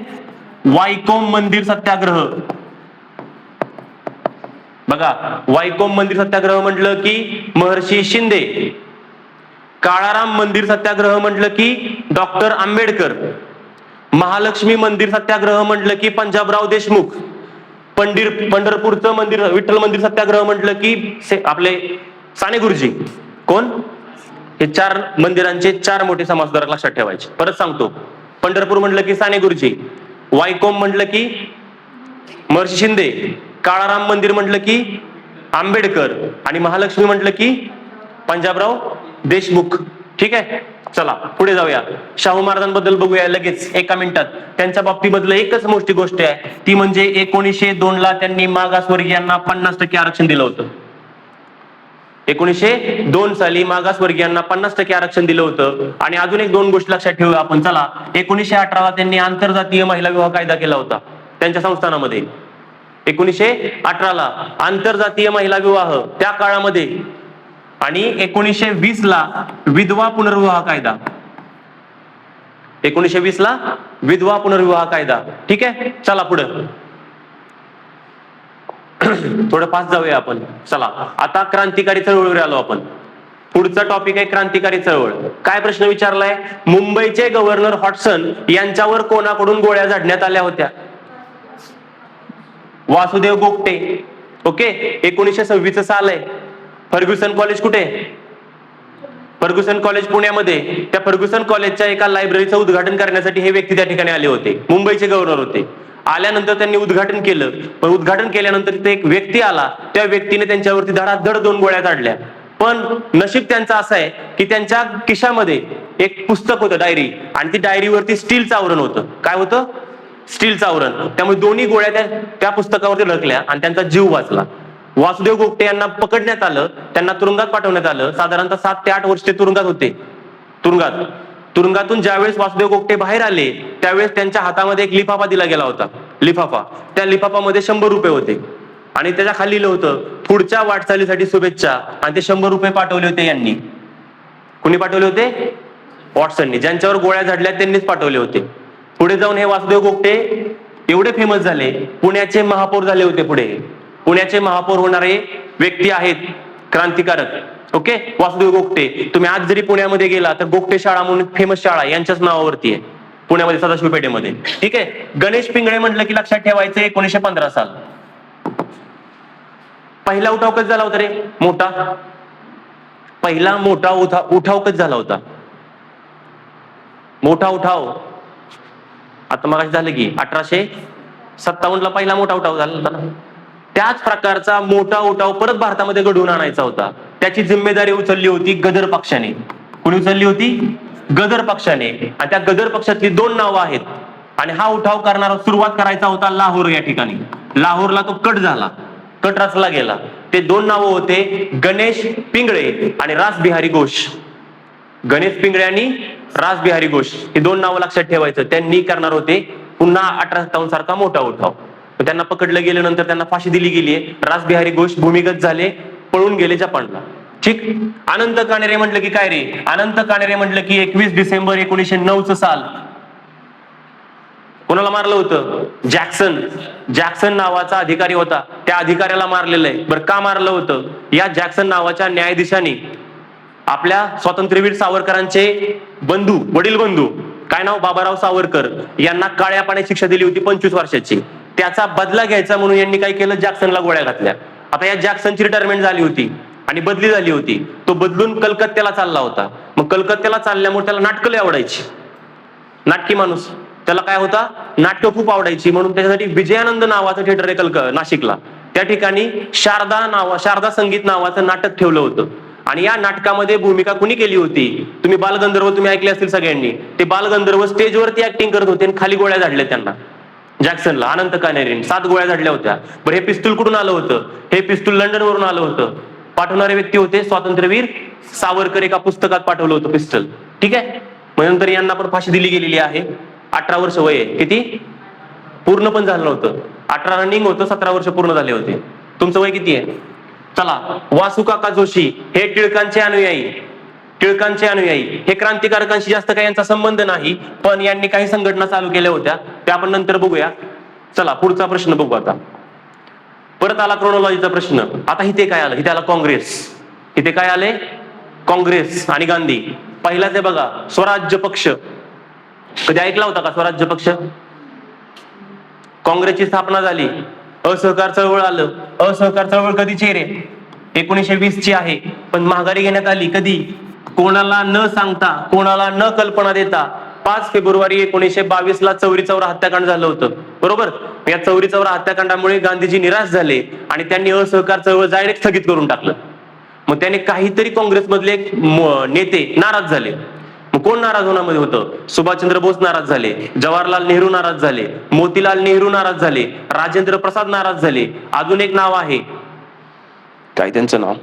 वायकोम मंदिर सत्याग्रह. बघा, वायकोम मंदिर सत्याग्रह म्हटलं की महर्षी शिंदे. काळाराम मंदिर सत्याग्रह म्हटलं की डॉक्टर आंबेडकर. महालक्ष्मी मंदिर सत्याग्रह म्हटलं की पंजाबराव देशमुख. पंढरपूरचं मंदिर, विठ्ठल मंदिर सत्याग्रह म्हटलं की आपले साने गुरुजी. कोण? हे 4 मंदिरांचे 4 मोठे समाजसुधारक लक्षात ठेवायचे. परत सांगतो, पंढरपूर म्हटलं की साने गुरुजी, वायकोम म्हटलं की महर्षी शिंदे, काळाराम मंदिर म्हटलं की आंबेडकर, आणि महालक्ष्मी म्हटलं की पंजाबराव देशमुख. ठीक आहे, चला पुढे जाऊया. शाहू महाराजांबद्दल बघूया लगेच एका मिनिटात. त्यांच्या बाबतीमधलं एकच मोठी गोष्ट आहे, ती म्हणजे 1902 ला त्यांनी मागासवर्गीयांना 50% आरक्षण दिलं होतं. 1902 साली मागासवर्गीयांना 50% आरक्षण दिलं होतं. आणि अजून एक 2 गोष्टी लक्षात ठेवूया आपण. चला, 1918 ला त्यांनी आंतरजातीय महिला विवाह कायदा केला होता त्यांच्या संस्थानामध्ये. 1918 ला आंतरजातीय महिला विवाह त्या काळामध्ये. आणि 1920 ला विधवा पुनर्विवाह कायदा. 1920 ला विधवा पुनर्विवाह कायदा. ठीक आहे, चला पुढे थोडं फास्ट जाऊया आपण. चला, आता क्रांतिकारी चळवळीवर आलो आपण. पुढचा टॉपिक आहे क्रांतिकारी चळवळ. काय प्रश्न विचारलाय? मुंबईचे गव्हर्नर हॉटसन यांच्यावर कोणाकडून गोळ्या झाडण्यात आल्या होत्या? वासुदेव गोगटे. ओके, 1926 साल आहे. फर्ग्युसन कॉलेज कुठे? फर्ग्युसन कॉलेज पुण्यामध्ये. त्या फर्ग्युसन कॉलेजच्या एका लायब्ररीचं उद्घाटन करण्यासाठी हे व्यक्ती त्या ठिकाणी आले होते. मुंबईचे गव्हर्नर होते. आल्यानंतर त्यांनी उद्घाटन केलं, पण उद्घाटन केल्यानंतर तिथे एक व्यक्ती आला. त्या व्यक्तीने त्यांच्यावरती धडाधड 2 गोळ्या काढल्या. पण नशीब त्यांचं असं आहे की त्यांच्या खिशामध्ये एक पुस्तक होतं, डायरी, आणि ती डायरीवरती स्टीलचं आवरण होतं. काय होतं? स्टीलचं आवरण. त्यामुळे दोन्ही गोळ्या त्या पुस्तकावरती ढकल्या आणि त्यांचा जीव वाचला. वासुदेव गोगटे यांना पकडण्यात आलं, त्यांना तुरुंगात पाठवण्यात आलं. साधारणतः 7 ते 8 वर्ष ते तुरुंगात होते. तुरुंगातून ज्यावेळेस वासुदेव गोगटे बाहेर आले त्यावेळेस त्यांच्या हातामध्ये एक लिफाफा दिला गेला होता. लिफाफा. त्या लिफाफामध्ये 100 रुपये होते आणि त्याच्या खाली लिहिलं होतं, पुढच्या वाटचालीसाठी शुभेच्छा. आणि ते 100 रुपये पाठवले होते यांनी. कुणी पाठवले होते? वॉटसननी. ज्यांच्यावर गोळ्या झाडल्या त्यांनीच पाठवले होते. पुढे जाऊन हे वासुदेव गोगटे एवढे फेमस झाले, पुण्याचे महापौर झाले होते. पुढे पुण्याचे महापौर होणारे व्यक्ती आहेत, क्रांतिकारक. ओके, वासुदेव गोगटे. तुम्ही आज जरी पुण्यामध्ये गेला तर गोगटे शाळा म्हणून फेमस शाळा यांच्याच नावावरती आहे पुण्यामध्ये, सदाशिव पेठेमध्ये. ठीक आहे. गणेश पिंगळे म्हटलं की लक्षात ठेवायचं 1915 साल. पहिला उठाव कधी झाला होता रे? मोठा पहिला मोठा उठाव कधी झाला होता? मोठा उठाव आता मग झालं की 1857 ला पहिला मोठा उठाव झाला होता ना. त्याच प्रकारचा मोठा उठाव परत भारतामध्ये घडवून आणायचा होता. त्याची जिम्मेदारी उचलली होती गदर पक्षाने. कोणी उचलली होती? गदर पक्षाने. आणि त्या गदर पक्षातली 2 नावं आहेत. आणि हा उठाव करणारा सुरुवात करायचा होता लाहोर या ठिकाणी. लाहोरला तो कट झाला, कट रचला गेला. ते 2 नावं होते, गणेश पिंगळे आणि रासबिहारी घोष. गणेश पिंगळे आणि रासबिहारी घोष हे 2 नावं लक्षात ठेवायचं. त्यांनी करणार होते पुन्हा 1857 सारखा मोठा उठाव. त्यांना पकडलं गेल्यानंतर त्यांना फाशी दिली गेली. रासबिहारी घोष भूमिगत झाले, पळून गेले जपानला. ठीक. अनंत काणेरे म्हटलं की काय रे? अनंत काणेरे म्हटलं की 21 डिसेंबर 1909 साल. कोणाला मारलं होतं? जॅक्सन नावाचा अधिकारी होता, त्या अधिकाऱ्याला मारलेलं आहे. बरं, का मारलं होतं? या जॅक्सन नावाच्या न्यायाधीशाने आपल्या स्वातंत्र्यवीर सावरकरांचे बंधू, वडील बंधू, काय नाव, बाबाराव सावरकर, यांना काळ्या पाण्याची शिक्षा दिली होती 25 वर्षाची. त्याचा बदला घ्यायचा म्हणून यांनी काय केलं? जॅक्सनला गोळ्या घातल्या. आता या जॅक्सनची रिटायरमेंट झाली होती आणि बदली झाली होती. तो बदलून कलकत्त्याला चालला होता. मग कलकत्त्याला चालल्यामुळे त्याला नाटकं लय आवडायची. नाटकी माणूस. त्याला काय होता? नाटकं खूप आवडायची. म्हणून त्याच्यासाठी विजयानंद नावाचं थिएटर आहे नाशिकला. त्या ठिकाणी शारदा संगीत नावाचं नाटक ठेवलं होतं. आणि या नाटकामध्ये भूमिका कुणी केली होती? तुम्ही बालगंधर्व तुम्ही ऐकले असतील सगळ्यांनी. ते बालगंधर्व स्टेजवरती ऍक्टिंग करत होते आणि खाली गोळ्या झाडल्या त्यांना. जॅक्सनला अनंत काणेरेंनी 7 गोळ्या झाडल्या होत्या. बरं, हे पिस्तूल कुठून आलं होतं? हे पिस्तूल लंडन वरून आलं होतं. पाठवणारे व्यक्ती होते स्वातंत्र्यवीर सावरकर. एका पुस्तकात पाठवलं होतं पिस्तूल. ठीक आहे. मग नंतर यांना पण फाशी दिली गेलेली आहे. 18 वर्ष वय आहे. किती? पूर्ण पण झालं नव्हतं. 18 रनिंग होतं, 17 वर्ष पूर्ण झाले होते. तुमचं वय किती आहे? चला, वासुकाका जोशी हे टिळकांचे अनुयायी. हे क्रांतिकारकांशी जास्त काही यांचा संबंध नाही, पण यांनी काही संघटना चालू केल्या होत्या, त्या आपण नंतर बघूया. चला, पुढचा प्रश्न बघू. आता परत आला क्रोनॉलॉजीचा प्रश्न. आता इथे काय आलं? इथे आला काँग्रेस. इथे काय आले? काँग्रेस आणि गांधी. पहिलाच आहे बघा, स्वराज्य पक्ष. कधी ऐकला होता का स्वराज्य पक्ष? काँग्रेसची स्थापना झाली. असहकार चळवळ आलं. असहकार चळवळ कधीची रे? 1920 ची आहे. पण माघारी घेण्यात आली कधी? कोणाला न सांगता, कोणाला न कल्पना देता 5 फेब्रुवारी 1922 ला चौरी चौरा हत्याकांड झालं होतं. बरोबर. या चौरी चौरा हत्याकांडामुळे गांधीजी निराश झाले आणि त्यांनी असहकार चळवळ डायरेक्ट स्थगित करून टाकलं. मग त्याने काहीतरी काँग्रेसमधले नेते नाराज झाले. मग कोण नाराज होण्यामध्ये होतं? सुभाषचंद्र बोस नाराज झाले, जवाहरलाल नेहरू नाराज झाले, मोतीलाल नेहरू नाराज झाले, राजेंद्र प्रसाद नाराज झाले. अजून एक नाव आहे, काय त्यांचं नाव?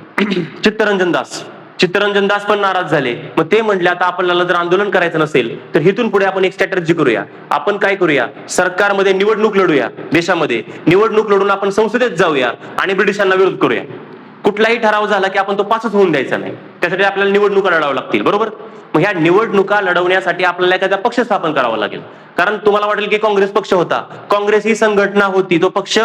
चित्तरंजन दास पण नाराज झाले. मग ते म्हटले आता आपल्याला जर आंदोलन करायचं नसेल तर इथून पुढे आपण एक स्ट्रॅटेजी करूया. आपण काय करूया? सरकारमध्ये निवडणूक लढूया. देशामध्ये निवडणूक लढून आपण संसदेत जाऊया आणि ब्रिटिशांना विरोध करूया. कुठलाही ठराव झाला की आपण तो पासच होऊन द्यायचा नाही. त्यासाठी आपल्याला निवडणुका लढाव्या लागतील. बरोबर. मग ह्या निवडणुका लढवण्यासाठी आपल्याला एखादा पक्ष स्थापन करावा लागेल. कारण तुम्हाला वाटेल की काँग्रेस पक्ष होता. काँग्रेस ही संघटना होती, तो पक्ष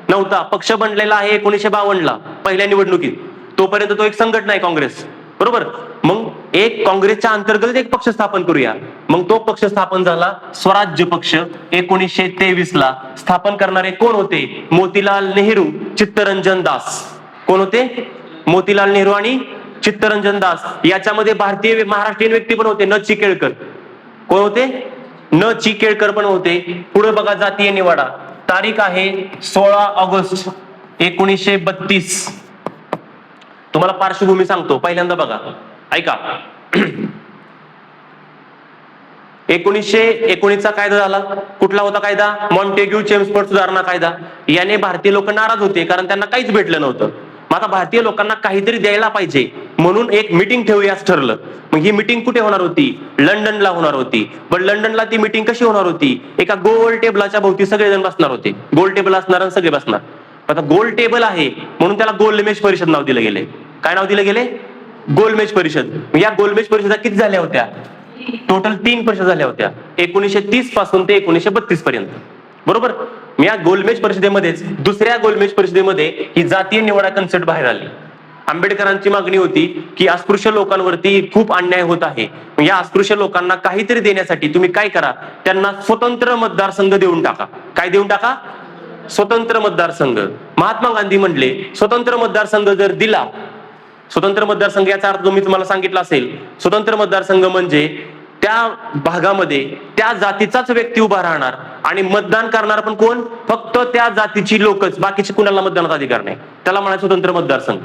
नव्हता. पक्ष बनलेला आहे 1952 ला पहिल्या निवडणुकीत. तोपर्यंत तो एक संघटना आहे काँग्रेस. बरोबर. मग एक काँग्रेसच्या अंतर्गत एक पक्ष स्थापन करूया. मग तो पक्ष स्थापन झाला स्वराज्य पक्ष. 1923 ला स्थापन करणारे कोण होते? मोतीलाल नेहरू, चित्तरंजन दास. कोण होते? मोतीलाल नेहरू आणि चित्तरंजन दास. याच्यामध्ये भारतीय महाराष्ट्रीयन व्यक्ती पण होते, न चिकेळकर. कोण होते? न चिकेळकर पण होते. पुढे बघा जातीय निवाडा. तारीख आहे 16 ऑगस्ट 1932. तुम्हाला पार्श्वभूमी सांगतो, पहिल्यांदा बघा, ऐका. 1919चा कायदा झाला. कुठला होता कायदा? मॉन्टेग्यू चेम्सफोर्ड सुधारणा कायदा. याने भारतीय लोक नाराज होते, कारण त्यांना काहीच भेटलं नव्हतं. मग आता भारतीय लोकांना काहीतरी द्यायला पाहिजे, म्हणून एक मिटिंग ठेवूया असं ठरलं. मग ही मिटिंग कुठे होणार होती? लंडनला होणार होती. पण लंडनला ती मिटिंग कशी होणार होती? एका गोल टेबलाच्या भोवती सगळेजण बसणार होते. गोल टेबल असणार आणि सगळे बसणार. आता गोल टेबल आहे म्हणून त्याला गोलमेज परिषद नाव दिलं गेले. काय नाव दिलं गेले? गोलमेज परिषद. या गोलमेज परिषदा किती झाल्या होत्या? टोटल 3 परिषद झाल्या होत्या, 1930 पासून ते 1932 पर्यंत. बरोबर. या गोलमेज परिषदेमध्येच दुसऱ्या गोलमेज परिषदेमध्ये ही जातीय निवाडा कन्सेप्ट बाहेर आली. आंबेडकरांची मागणी होती की अस्पृश्य लोकांवरती खूप अन्याय होत आहे. या अस्पृश्य लोकांना काहीतरी देण्यासाठी तुम्ही काय करा? त्यांना स्वतंत्र मतदारसंघ देऊन टाका. काय देऊन टाका? स्वतंत्र मतदारसंघ. महात्मा गांधी म्हणले स्वतंत्र मतदारसंघ जर दिला, स्वतंत्र मतदारसंघ याचा अर्थ मी तुम्हाला सांगितला असेल, स्वतंत्र मतदारसंघ म्हणजे त्या भागामध्ये त्या जातीचाच व्यक्ती उभा राहणार आणि मतदान करणार पण कोण? फक्त त्या जातीची लोकच, बाकीचे कुणाला मतदानाचा अधिकार नाही. त्याला म्हणायचं स्वतंत्र मतदारसंघ.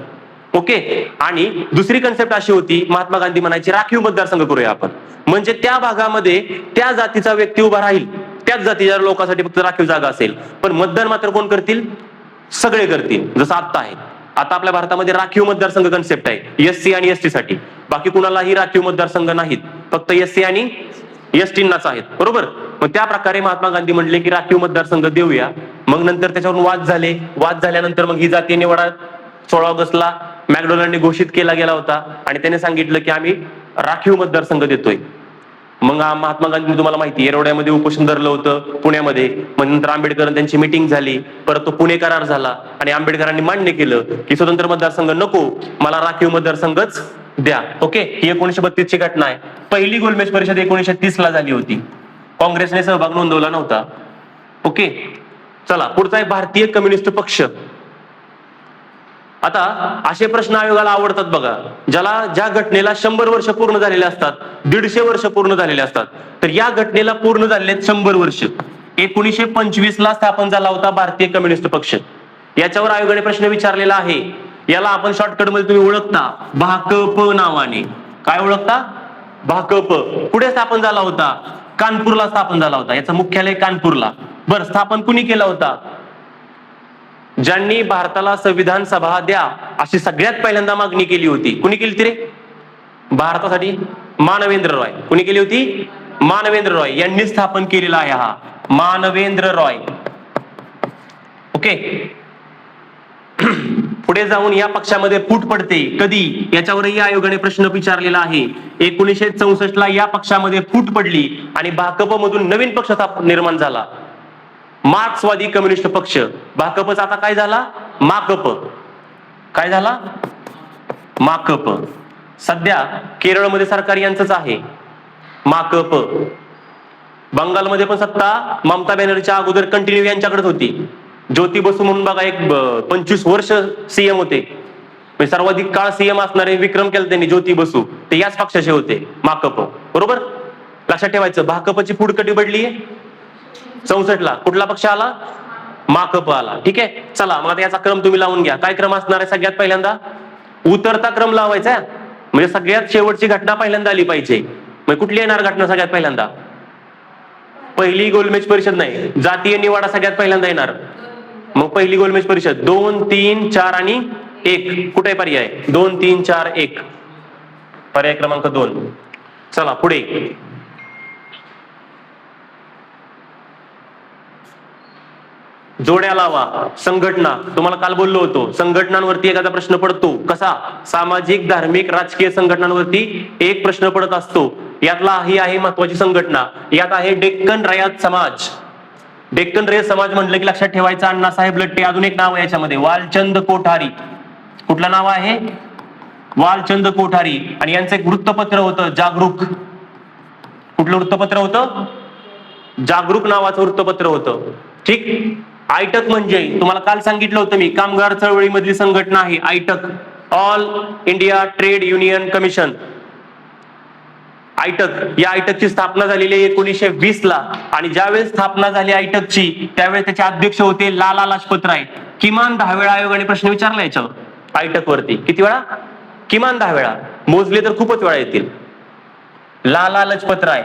ओके. आणि दुसरी कन्सेप्ट अशी होती, महात्मा गांधी म्हणायचे राखीव मतदारसंघ करूया आपण. म्हणजे त्या भागामध्ये त्या जातीचा व्यक्ती उभा राहील, त्याच जातीच्या लोकांसाठी फक्त राखीव जागा असेल, पण मतदान मात्र कोण करतील? सगळे करतील. जसं आता आहे. आता आपल्या भारतामध्ये राखीव मतदारसंघ कन्सेप्ट आहे एससी आणि एसटी साठी. बाकी कुणालाही राखीव मतदारसंघ नाहीत, फक्त एससी आणि एसटींनाच आहेत. बरोबर. मग त्या प्रकारे महात्मा गांधी म्हणले की राखीव मतदारसंघ देऊया. मग नंतर त्याच्यावरून वाद झाले. वाद झाल्यानंतर मग ही जातीय निवाडा 16 ऑगस्टला मॅकडोनाल्डने घोषित केला गेला होता आणि त्याने सांगितलं की आम्ही राखीव मतदारसंघ देतोय. मग महात्मा गांधी तुम्हाला माहिती येरवड्यामध्ये उपोषण धरलं होतं पुण्यामध्ये. मग नंतर आंबेडकर त्यांची मिटिंग झाली, परत तो पुणे करार झाला आणि आंबेडकरांनी मान्य केलं की स्वतंत्र मतदारसंघ नको, मला राखीव मतदारसंघच द्या. ओके. ही 1932 ची घटना आहे. पहिली गोलमेज परिषद 1930 ला झाली होती. काँग्रेसने सहभाग नोंदवला नव्हता. ओके. चला पुढचा आहे भारतीय कम्युनिस्ट पक्ष. आता असे प्रश्न आयोगाला आवडतात बघा, ज्या घटनेला 100 वर्ष पूर्ण झालेले असतात, 150 वर्ष पूर्ण झालेले असतात. तर या घटनेला पूर्ण झालेले 100 वर्ष. 1925 ला स्थापन झाला होता भारतीय कम्युनिस्ट पक्ष. याच्यावर आयोगाने प्रश्न विचारलेला आहे. याला आपण शॉर्टकट मध्ये तुम्ही ओळखता भाकप नावाने. काय ओळखता? भाकप. कुठे स्थापन झाला होता? कानपूरला स्थापन झाला होता. याचं मुख्यालय कानपूरला. बरं, स्थापन कुणी केला होता? ज्यांनी भारताला संविधान सभा द्या अशी सगळ्यात पहिल्यांदा मागणी केली होती. कुणी केली होती रे भारतासाठी? मानवेंद्र रॉय. कुणी केली होती? मानवेंद्र रॉय यांनी स्थापन केलेला आहे हा मानवेंद्र रॉय. ओके. पुढे जाऊन या पक्षामध्ये फूट पडते कधी, याच्यावरही आयोगाने प्रश्न विचारलेला आहे. 1964 ला या पक्षामध्ये फूट पडली आणि भाकप मधून नवीन पक्ष निर्माण झाला, मार्क्सवादी कम्युनिस्ट पक्ष. भाकपचा आता काय झाला? माकप. काय झाला? माकप. सध्या केरळमध्ये सरकार यांचंच आहे माकप. बंगालमध्ये पण सत्ता ममता बॅनर्जीच्या अगोदर कंटिन्यू यांच्याकडेच होती. ज्योती बसू म्हणून बघा एक 25 वर्ष सीएम होते. सर्वाधिक काळ सीएम असणारे विक्रम केला त्यांनी, ज्योती बसू, ते याच पक्षाचे होते माकप. बरोबर. लक्षात ठेवायचं, भाकपची फूट कधी पडली? 64 ला. कुठला पक्ष आला? माकप आला. ठीक आहे. चला मग आता याचा क्रम तुम्ही लावून घ्या. काय क्रम असणार आहे? सगळ्यात पहिल्यांदा उतरता क्रम लावायचा, म्हणजे सगळ्यात शेवटची घटना पहिल्यांदा आली पाहिजे. म्हणजे कुठली येणार घटना सगळ्यात पहिल्यांदा? पहिली गोलमेज परिषद नाही, जातीय निवाडा सगळ्यात पहिल्यांदा येणार. मग पहिली गोलमेज परिषद 2, 3, 4 आणि 1. कुठे पर्याय? 2, 3, 4, 1. पर्याय क्रमांक 2. चला पुढे. जोड्या लावा. संघटना. तुम्हाला काल बोललो होतो संघटनांवरती एखादा प्रश्न पडतो. कसा? सामाजिक, धार्मिक, राजकीय संघटनांवरती एक प्रश्न पडत असतो. यातला ही आहे महत्वाची संघटना. यात आहे डेक्कन रयत समाज. डेक्कन रयत समाज म्हटलं की लक्षात ठेवायचं अण्णासाहेब लट्टे. अजून एक नाव आहे याच्यामध्ये, वालचंद कोठारी. कुठलं नाव आहे? वालचंद कोठारी, आणि यांचं एक वृत्तपत्र होतं जागरूक. कुठलं वृत्तपत्र होतं? जागरूक नावाचं वृत्तपत्र होतं. ठीक. आयटक म्हणजे तुम्हाला काल सांगितलं होतं मी, कामगार चळवळीमधली संघटना आहे AITUC, all India trade union commission. AITUC, या आयटकची स्थापना झालेली आहे 1920 ला, आणि ज्यावेळेस स्थापना झाली आयटकची त्यावेळेस त्याचे अध्यक्ष होते लाला लजपत राय. किमान 10 वेळा आयोगाने प्रश्न विचारला याच्यावर आयटक वरती. किती वेळा? किमान 10 वेळा. मोजले तर खूपच वेळा येतील. लाला लजपत राय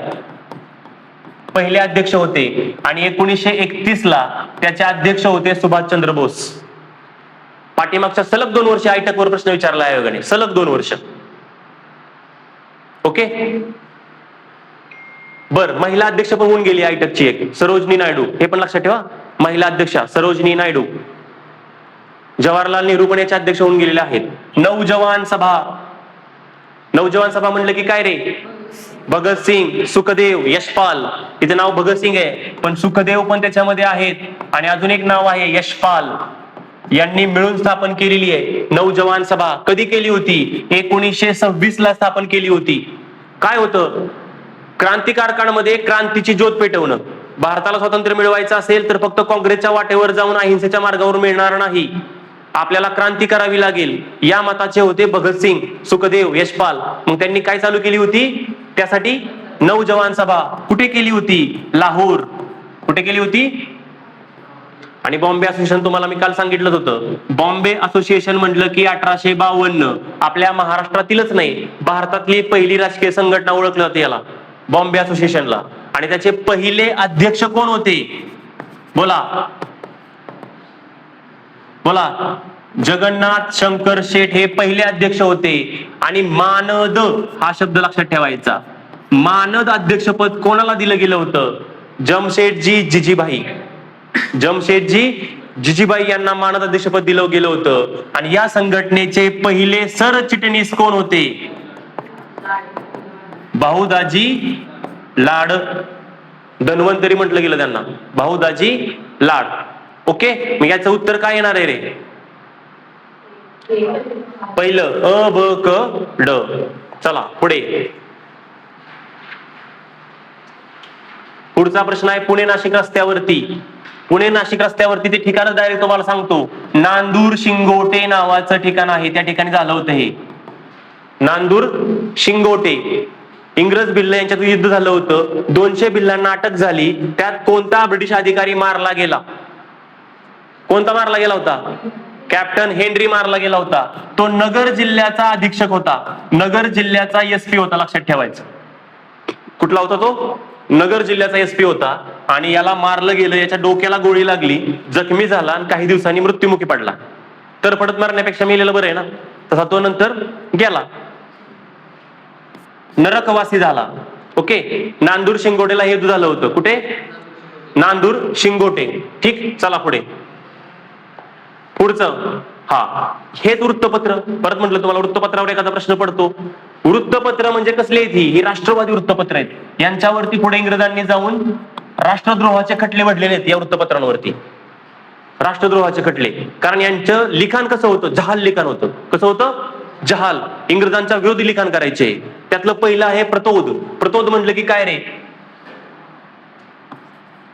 पहिले अध्यक्ष होते, आणि 1931 ला त्याचे अध्यक्ष होते सुभाषचंद्र बोस. पाठीमागच्या सलग 2 वर्ष आयटक वर प्रश्न विचारला आयोगाने, सलग 2 वर्ष. ओके. बर, महिला अध्यक्ष पण होऊन गेली आयटकची एक, सरोजनी नायडू. हे पण लक्षात ठेवा, महिला अध्यक्षा सरोजनी नायडू. जवाहरलाल नेहरू पण याचे अध्यक्ष होऊन गेलेले आहेत. नौजवान सभा, नौजवान सभा म्हणलं की काय रे? भगतसिंग, सुखदेव, यशपाल. इथे नाव भगतसिंग आहे पण सुखदेव पण त्याच्यामध्ये आहेत, आणि अजून एक नाव आहे यशपाल. यांनी मिळून स्थापन केलेली आहे नौजवान सभा. कधी केली होती? 1926 ला स्थापन केली होती. काय होतं? क्रांतिकारकांमध्ये क्रांतीची ज्योत पेटवणं. भारताला स्वातंत्र्य मिळवायचं असेल तर फक्त काँग्रेसच्या वाटेवर जाऊन अहिंसेच्या मार्गावर मिळणार नाही, आपल्याला क्रांती करावी लागेल. या मताचे होते भगतसिंग, सुखदेव, यशपाल. मग त्यांनी काय चालू केली होती? त्यासाठी नौजवान सभा. कुठे केली होती? लाहोर. कुठे केली होती? आणि बॉम्बे असोसिएशन तुम्हाला मी काल सांगितलं होतं. बॉम्बे असोसिएशन म्हटलं की 1852 आपल्या महाराष्ट्रातीलच नाही भारतातली पहिली राजकीय संघटना ओळखली जाते याला, बॉम्बे असोसिएशनला. आणि त्याचे पहिले अध्यक्ष कोण होते? बोला बोला. जगन्नाथ शंकर शेठ हे पहिले अध्यक्ष होते. आणि मानद हा शब्द लक्षात ठेवायचा. मानद अध्यक्षपद कोणाला दिलं गेलं होतं? जमशेदजी जिजीभाई. जमशेदजी जिजीबाई यांना मानद अध्यक्षपद दिलं गेलं होतं. आणि या संघटनेचे पहिले सरचिटणीस कोण होते? भाऊदाजी लाड. धन्वंतरी म्हटलं गेलं त्यांना, भाऊदाजी लाड. ओके. मग याचं उत्तर काय येणार आहे रे? पहिलं अ ब क ड. चला पुढे. पुढचा प्रश्न आहे पुणे नाशिक रस्त्यावरती. पुणे नाशिक रस्त्यावरती ते ठिकाण डायरेक्ट तुम्हाला सांगतो. नांदूर शिंगोटे नावाचं ठिकाण आहे, त्या ठिकाणी झालं होतं हे. नांदूर शिंगोटे. इंग्रज भिल्ल यांच्यात युद्ध झालं होतं. 200 भिल्लांना अटक झाली. त्यात कोणता ब्रिटिश अधिकारी मारला गेला? कोणता मारला गेला होता? कॅप्टन हेनरी मारला गेला होता. तो नगर जिल्ह्याचा अधीक्षक होता, नगर जिल्ह्याचा एसपी होता. लक्षात ठेवायचं. कुठला होता तो? नगर जिल्ह्याचा एसपी होता. आणि याला मारलं गेलं, याच्या डोक्याला गोळी लागली, जखमी झाला आणि काही दिवसांनी मृत्युमुखी पडला. तर पडत मारण्यापेक्षा मेलेलं बरं आहे ना. तसा तो नंतर गेला, नरकवासी झाला. ओके. नांदूर शिंगोटेला हे युद्ध झालं होतं. कुठे? नांदूर शिंगोटे. ठीक. चला पुढे. पुढचं हा हेच वृत्तपत्र. परत म्हटलं तुम्हाला वृत्तपत्रावर एखादा प्रश्न पडतो. वृत्तपत्र म्हणजे कसले आहेत? ही राष्ट्रवादी वृत्तपत्र आहेत. यांच्यावरती पुढे इंग्रजांनी जाऊन राष्ट्रद्रोहाचे खटले भरलेले आहेत या वृत्तपत्रांवरती. राष्ट्रद्रोहाचे खटले. कारण यांचं लिखाण कसं होतं? जहाल लिखाण होतं. कसं होतं? जहाल. इंग्रजांच्या विरोधी लिखाण करायचे. त्यातलं पहिलं आहे प्रतोद. प्रतोद म्हटलं की काय रे?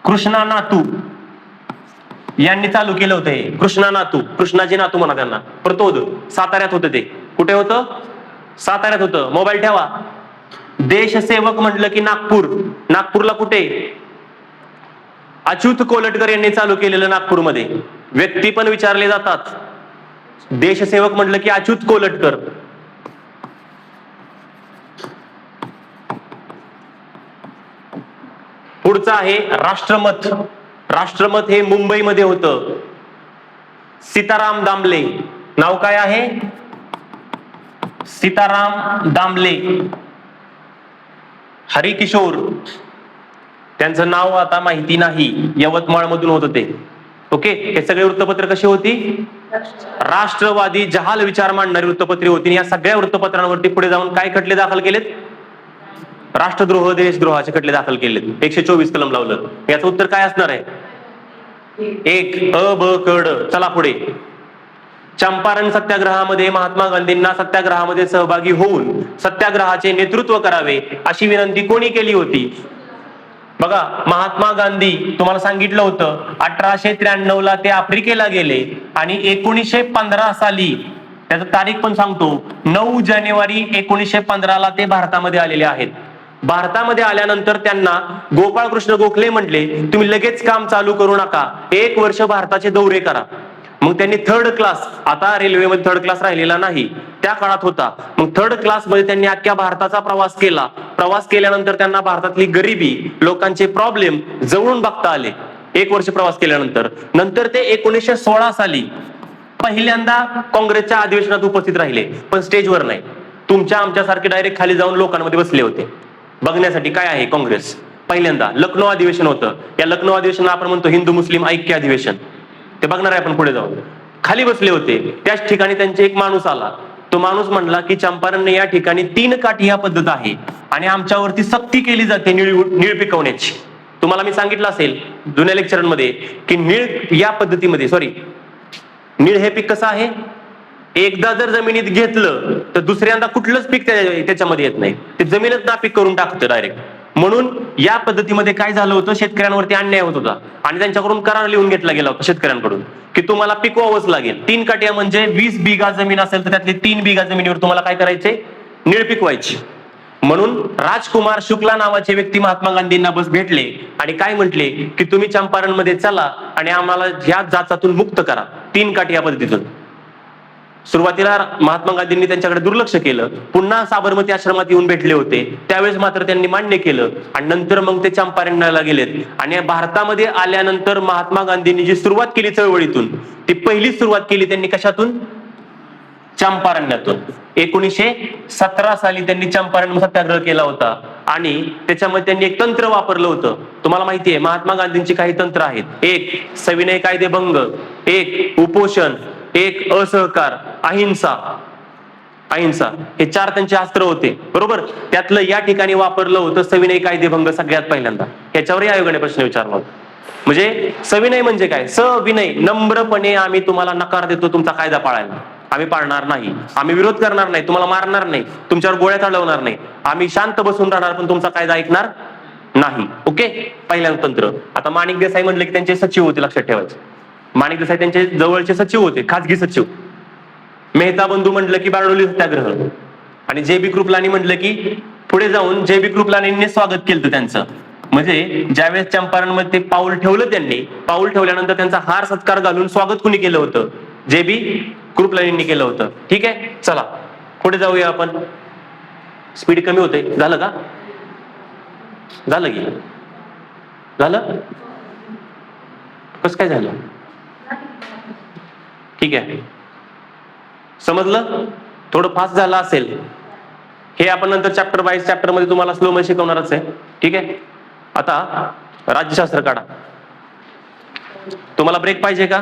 कृष्णा नातू यांनी चालू केलं होतं हे. कृष्णा नातू, कृष्णाजी नातू म्हणा त्यांना. प्रतोद. साताऱ्यात होतं ते. कुठे होतं? साताऱ्यात होतं. मोबाईल ठेवा. देशसेवक म्हटलं की नागपूर. नागपूरला कुठे? अच्युत कोलटकर यांनी चालू केलेलं नागपूरमध्ये. व्यक्ती पण विचारले जातात. देशसेवक म्हटलं की अच्युत कोलटकर. पुढचं आहे राष्ट्रमत. राष्ट्रमत हे मुंबईमध्ये होतं. सीताराम दामले. नाव काय आहे? सीताराम दामले. हरिकिशोर. त्यांचं नाव आता माहिती नाही. यवतमाळ मधून होतं ते. ओके. हे सगळे वृत्तपत्र कशी होती? राष्ट्रवादी जहाल विचार मांडणारी वृत्तपत्रे होती. या सगळ्या वृत्तपत्रांवरती पुढे जाऊन काय खटले दाखल केलेत? राष्ट्रद्रोह, देशद्रोहाचे खटले दाखल केलेत. 124 कलम लावलं. याचं उत्तर काय असणार आहे? 1 अ ब क ड. चला पुढे. चंपारण सत्याग्रहामध्ये महात्मा गांधींना सत्याग्रहामध्ये सहभागी होऊन सत्याग्रहाचे नेतृत्व करावे अशी विनंती कोणी केली होती? बघा, महात्मा गांधी तुम्हाला सांगितलं होतं 1893 ला ते आफ्रिकेला गेले आणि 1915 साली, त्याचं तारीख पण सांगतो, 9 जानेवारी 1915 ला ते भारतामध्ये आलेले आहेत. भारतामध्ये आल्यानंतर त्यांना गोपाळकृष्ण गोखले म्हटले, तुम्ही लगेच काम चालू करू नका, 1 वर्ष भारताचे दौरे करा. मग त्यांनी थर्ड क्लास, आता रेल्वेमध्ये थर्ड क्लास राहिलेला नाही, त्या काळात होता, मग थर्ड क्लास मध्ये त्यांनी अख्ख्या भारताचा प्रवास केला. प्रवास केल्यानंतर त्यांना भारतातली गरिबी, लोकांचे प्रॉब्लेम जवळून बघता आले 1 वर्ष प्रवास केल्यानंतर. नंतर ते 1916 साली पहिल्यांदा काँग्रेसच्या अधिवेशनात उपस्थित राहिले, पण स्टेजवर नाही, तुमच्या आमच्यासारखे डायरेक्ट खाली जाऊन लोकांमध्ये बसले होते बघण्यासाठी काय आहे काँग्रेस. पहिल्यांदा लखनौ अधिवेशन होतं, या लखनौ अधिवेशन आपण म्हणतो हिंदू मुस्लिम ऐक्य अधिवेशन, ते बघणार आहे आपण पुढे जाऊन. खाली बसले होते, त्याच ठिकाणी त्यांचे एक माणूस आला. तो माणूस म्हणला की चंपारणने या ठिकाणी 3 काठी ह्या पद्धत आहे आणि आमच्यावरती सक्ती केली जाते नीळ पिकवण्याची. तुम्हाला मी सांगितलं असेल जुन्या लेक्चरमध्ये की नीळ या पद्धतीमध्ये, नीळ हे पीक कसं आहे, एकदा जर जमिनीत घेतलं तर दुसऱ्यांदा कुठलंच पीक त्याच्यामध्ये येत नाही, ते जमीनच नापीक करून टाकतं डायरेक्ट. म्हणून या पद्धतीमध्ये काय झालं होतं, शेतकऱ्यांवरती अन्याय होत होता आणि त्यांच्याकडून करार लिहून घेतला गेला होता शेतकऱ्यांकडून की तुम्हाला पिकवावंच लागेल. 3 काठ्या म्हणजे 20 बिघा जमीन असेल तर त्यातली 3 बिघा जमिनीवर तुम्हाला काय करायचे, नीळ पिकवायची. म्हणून राजकुमार शुक्ला नावाचे व्यक्ती महात्मा गांधींना बस भेटले आणि काय म्हटले की तुम्ही चंपारण मध्ये चला आणि आम्हाला ह्या जाचातून मुक्त करा 3 काठी या पद्धतीतून. सुरुवातीला महात्मा गांधींनी त्यांच्याकडे दुर्लक्ष केलं, पुन्हा साबरमती आश्रमात येऊन भेटले होते, त्यावेळेस मात्र त्यांनी मान्य केलं आणि नंतर मग ते चंपारण्याला गेलेत. आणि भारतामध्ये आल्यानंतर महात्मा गांधींनी जी सुरुवात केली चळवळीतून, ती पहिली सुरुवात केली त्यांनी कशातून, चंपारण्यातून. 1917 साली त्यांनी चंपारण सत्याग्रह केला होता आणि त्याच्यामध्ये त्यांनी एक तंत्र वापरलं होतं. तुम्हाला माहिती आहे महात्मा गांधींची काही तंत्र आहेत, 1 सविनय कायदेभंग, 1 उपोषण, 1 असहकार, अहिंसा. हे 4 त्यांचे अस्त्र होते, बरोबर. त्यातलं या ठिकाणी वापरलं होतं सविनय कायदेभंग सगळ्यात पहिल्यांदा. याच्यावरही आयोगाने प्रश्न विचारला होता. म्हणजे सविनय म्हणजे काय, सविनय, नम्रपणे आम्ही तुम्हाला नकार देतो तुमचा कायदा पाळायला, आम्ही पाळणार नाही, आम्ही विरोध करणार नाही, तुम्हाला मारणार नाही, तुमच्यावर गोळ्या चढवणार नाही, आम्ही शांत बसून राहणार पण तुमचा कायदा ऐकणार नाही. ओके, पहिल्यांदा तंत्र. आता माणिक देसाई म्हटलं की त्यांचे सचिव होते, लक्षात ठेवायचं. माणिक देसाई त्यांचे जवळचे सचिव होते, खासगी सचिव. मेहता बंधू म्हटलं की बारडोली सत्याग्रह आणि जे बी कृपलानी म्हटलं की पुढे जाऊन जे बी कृपलानींनी स्वागत केलं त्यांचं. म्हणजे ज्यावेळेस चंपारणमध्ये ते पाऊल ठेवलं, त्यांनी पाऊल ठेवल्यानंतर त्यांचा हार सत्कार घालून स्वागत कुणी केलं होतं, जे बी कृपलानींनी केलं होतं. ठीक आहे, चला पुढे जाऊया आपण. स्पीड कमी होते, झालं का, झालं की झालं, कसं काय झालं, ठीक आहे, समजलं. थोडं फास्ट झालं असेल, हे आपण नंतर चॅप्टर वाईज चॅप्टर मध्ये तुम्हाला स्लो मध्ये शिकवणारच आहे. ठीक आहे, आता राज्यशास्त्र काढा. तुम्हाला ब्रेक पाहिजे का?